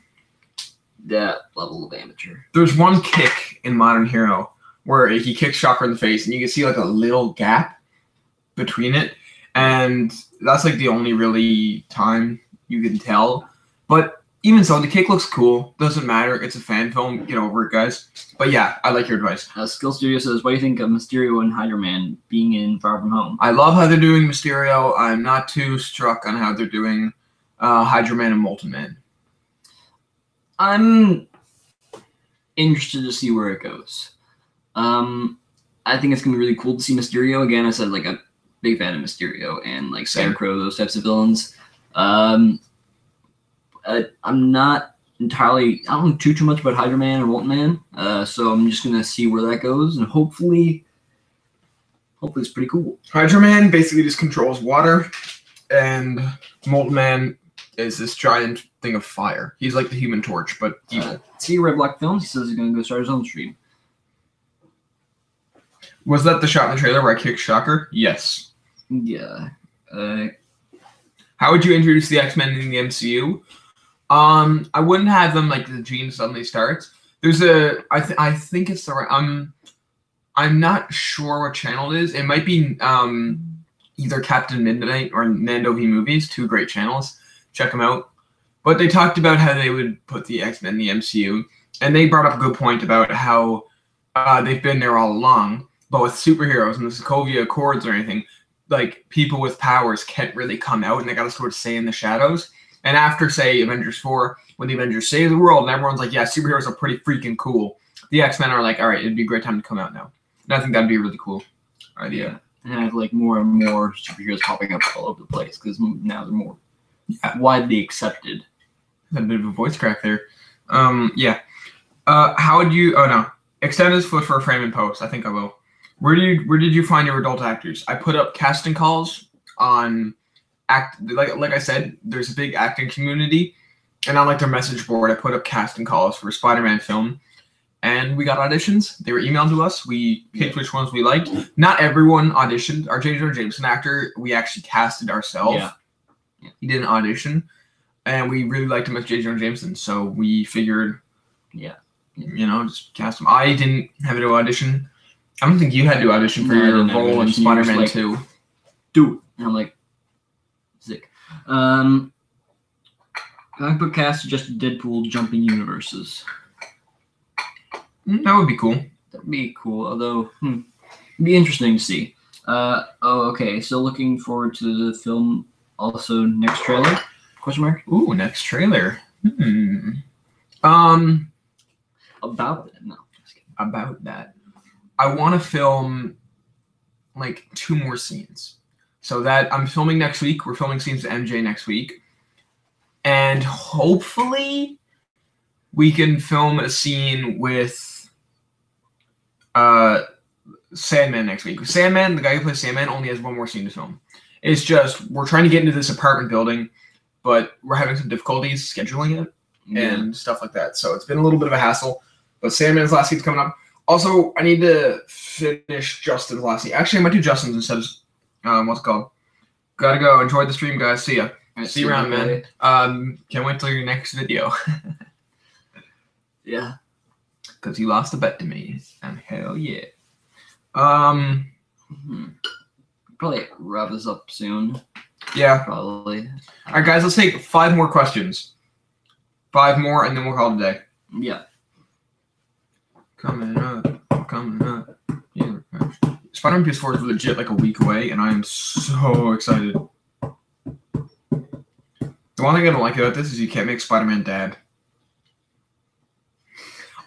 that level of amateur. There's one kick in Modern Hero where he kicks Shocker in the face, and you can see like a little gap between it, and that's like the only really time you can tell. But even so, the kick looks cool. Doesn't matter. It's a fan film. Get over it, guys. But yeah, I like your advice. Skill Studio says, what do you think of Mysterio and Hydro Man being in Far From Home? I love how they're doing Mysterio. I'm not too struck on how they're doing Hydro Man and Molten Man. I'm interested to see where it goes. I think it's going to be really cool to see Mysterio. Again, I said, like, a big fan of Mysterio and, like, Scarecrow, those types of villains. I'm not entirely, I don't know too much about Hydro Man or Molten Man, so I'm just gonna see where that goes, and hopefully it's pretty cool. Hydro Man basically just controls water, and Molten Man is this giant thing of fire. He's like the Human Torch, but evil. See Red Block Films, he says he's gonna go start his own stream. Was that the shot in the trailer where I kicked Shocker? Yes. Yeah. How would you introduce the X-Men in the MCU? I wouldn't have them like the gene suddenly starts. There's I think it's the right. I'm not sure what channel it is. It might be either Captain Midnight or Nando V Movies. 2 great channels. Check them out. But they talked about how they would put the X-Men in the MCU, and they brought up a good point about how they've been there all along. But with superheroes and the Sokovia Accords or anything, like people with powers can't really come out, and they got to sort of stay in the shadows. And after, say, Avengers 4, when the Avengers save the world, and everyone's like, yeah, superheroes are pretty freaking cool, the X-Men are like, all right, it'd be a great time to come out now. And I think that'd be a really cool idea. And have, like, more and more superheroes popping up all over the place, because now they're more widely accepted. A bit of a voice crack there. Yeah. How would you... Oh, no. Extend his foot for a frame and post. I think I will. Where did you find your adult actors? I put up casting calls on... Like I said, there's a big acting community, and on like their message board, I put up casting calls for a Spider-Man film, and we got auditions. They were emailed to us. We picked which ones we liked. Not everyone auditioned. Our J. Jonah Jameson actor, we actually casted ourselves. Yeah. He didn't audition, and we really liked him as J. Jonah Jameson, so we figured, you know, just cast him. I didn't have to audition. I don't think you had to audition for your role in Spider-Man 2. Do it. And I'm like, sick. Comic book cast suggested Deadpool jumping universes. That would be cool. That'd be cool, although be interesting to see. Okay. So looking forward to the film. Also, next trailer? Question mark. Ooh, next trailer. About that? No. Just kidding. About that, I want to film like 2 more scenes. So that I'm filming next week. We're filming scenes with MJ next week, and hopefully we can film a scene with Sandman next week. Sandman, the guy who plays Sandman, only has 1 more scene to film. It's just we're trying to get into this apartment building, but we're having some difficulties scheduling it and stuff like that. So it's been a little bit of a hassle. But Sandman's last scene's coming up. Also, I need to finish Justin's last scene. Actually, I might do Justin's instead of what's it called. Gotta go. Enjoy the stream, guys. See ya. Right, see you around, man. Can't wait till your next video. Yeah. Because you lost a bet to me. And hell yeah. Probably wrap this up soon. Yeah. Probably. All right, guys. Let's take 5 more questions. 5 more, and then we'll call it a day. Yeah. Coming up. Yeah. Spider-Man PS4 is legit like a week away, and I am so excited. The one thing I don't like about this is you can't make Spider-Man dad.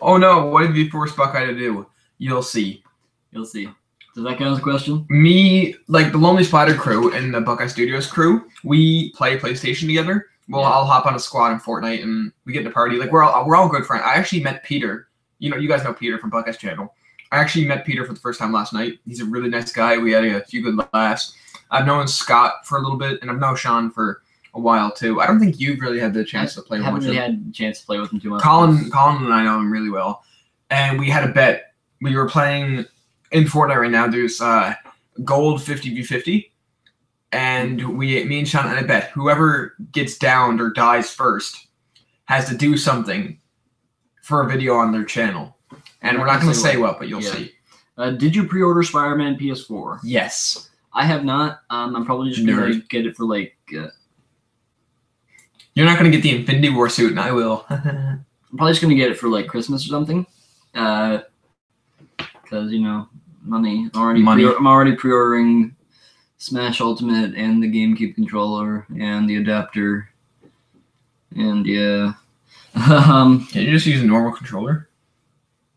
Oh no, what did you force Buckeye to do? You'll see. You'll see. Does that count as a question? Me, like the Lonely Spider crew and the Buckeye Studios crew, we play PlayStation together. Well, Yeah. I'll hop on a squad in Fortnite and we get in a party. Like we're all good friends. I actually met Peter. You guys know Peter from Buckeye's channel. I actually met Peter for the first time last night. He's a really nice guy. We had a few good laughs. I've known Scott for a little bit, and I've known Sean for a while too. I don't think you've really had the chance to play with him. I haven't really had a chance to play with him too much. Colin and I know him really well, and we had a bet. We were playing in Fortnite right now. There's gold 50v50, and me and Sean had a bet. Whoever gets downed or dies first has to do something for a video on their channel. And we're not going to say what, but you'll see. Did you pre-order Spider-Man PS4? Yes. I have not. I'm probably just going to get it for like... You're not going to get the Infinity War suit, and I will. I'm probably just going to get it for like Christmas or something. Because, money. I'm already pre-ordering Smash Ultimate and the GameCube controller and the adapter. And yeah. Can you just use a normal controller?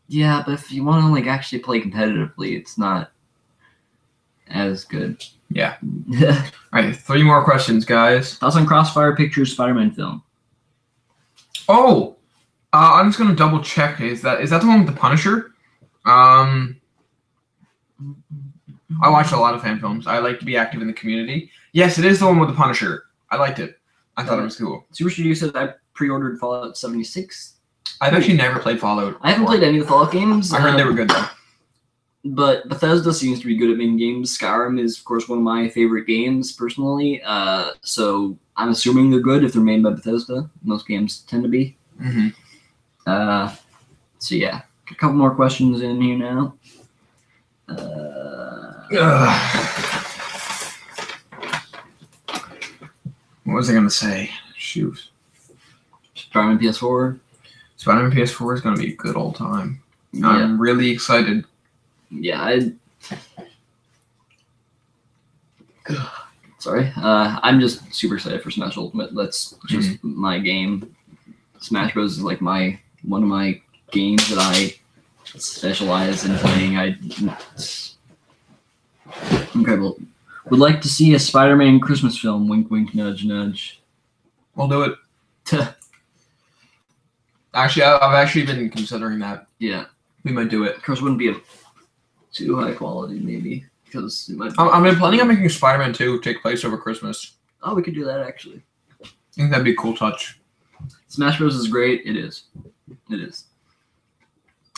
Yeah, but if you want to like actually play competitively, it's not as good. Yeah. All right, 3 more questions, guys. Thoughts on Crossfire Pictures Spider-Man film? Oh, I'm just gonna double check. Is that the one with the Punisher? I watch a lot of fan films. I like to be active in the community. Yes, it is the one with the Punisher. I liked it. I thought it was cool. Super Studio said I pre-ordered Fallout 76. I've actually never played Fallout. I haven't played any of the Fallout games. I heard they were good though. But Bethesda seems to be good at making games. Skyrim is, of course, one of my favorite games personally. So I'm assuming they're good if they're made by Bethesda. Most games tend to be. Mm-hmm. So yeah, a couple more questions in here now. What was I gonna say? Shoot. Spider-Man PS4. Spider-Man PS4 is gonna be a good old time. Yeah. I'm really excited. Yeah, sorry. I'm just super excited for Smash Ultimate. That's just my game. Smash Bros is like one of my games that I specialize in playing. It's incredible. Would like to see a Spider-Man Christmas film. Wink, wink, nudge, nudge. We'll do it. Actually, I've actually been considering that. Yeah, we might do it. Of course, it wouldn't be too high quality, maybe, because it might. I'm planning on making Spider-Man 2 take place over Christmas. Oh, we could do that actually. I think that'd be a cool touch. Smash Bros is great. It is. It is.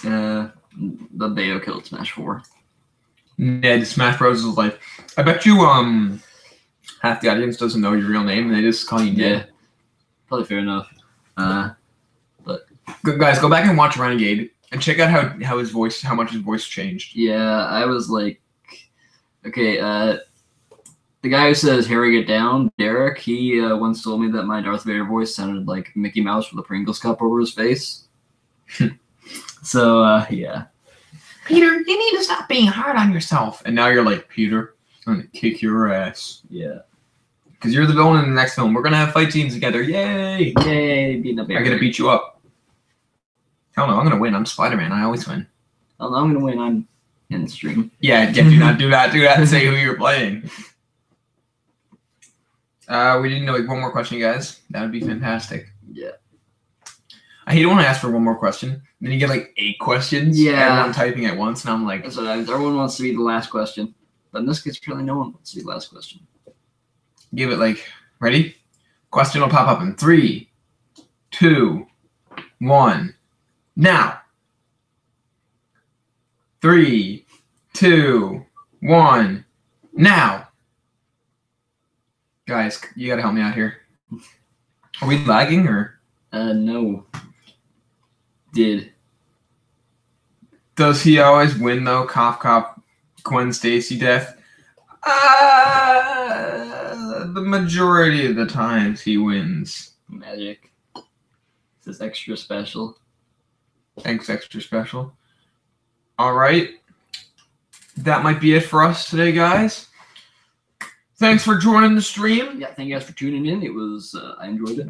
The Bayo killed Smash 4. Ned, Smash Bros is life. I bet you half the audience doesn't know your real name and they just call you Ned. Yeah, probably fair enough. But guys, go back and watch Renegade and check out how much his voice changed. Yeah, I was like, okay, the guy who says "Harry, get down," Derek, he once told me that my Darth Vader voice sounded like Mickey Mouse with a Pringles cup over his face. So yeah. Peter, you need to stop being hard on yourself. And now you're like, Peter, I'm going to kick your ass. Yeah. Because you're the villain in the next film. We're going to have fight scenes together. Yay! Yay, beating up I'm going to beat you up. Hell no, I'm going to win. I'm Spider-Man. I always win. Oh, no, I'm going to win. I'm in the stream. Yeah, do not do that. Do not say who you're playing. We didn't know like one more question, you guys. That would be fantastic. Yeah. I hate it when I ask for one more question. Then you get like 8 questions. Yeah. Everyone typing at once, and I'm like, So everyone wants to be the last question. But in this case, apparently no one wants to be the last question. give it like, ready? Question will pop up in 3, 2, 1. Now. 3, 2, 1. Now. Guys, you gotta help me out here. Are we lagging or? No. Did. Does he always win though? Cough, cough, Gwen Stacy death? The majority of the times he wins. Magic. This is extra special. Thanks, extra special. All right. That might be it for us today, guys. Thanks for joining the stream. Yeah, thank you guys for tuning in. It was, I enjoyed it.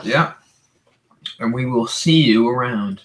Yeah. And we will see you around.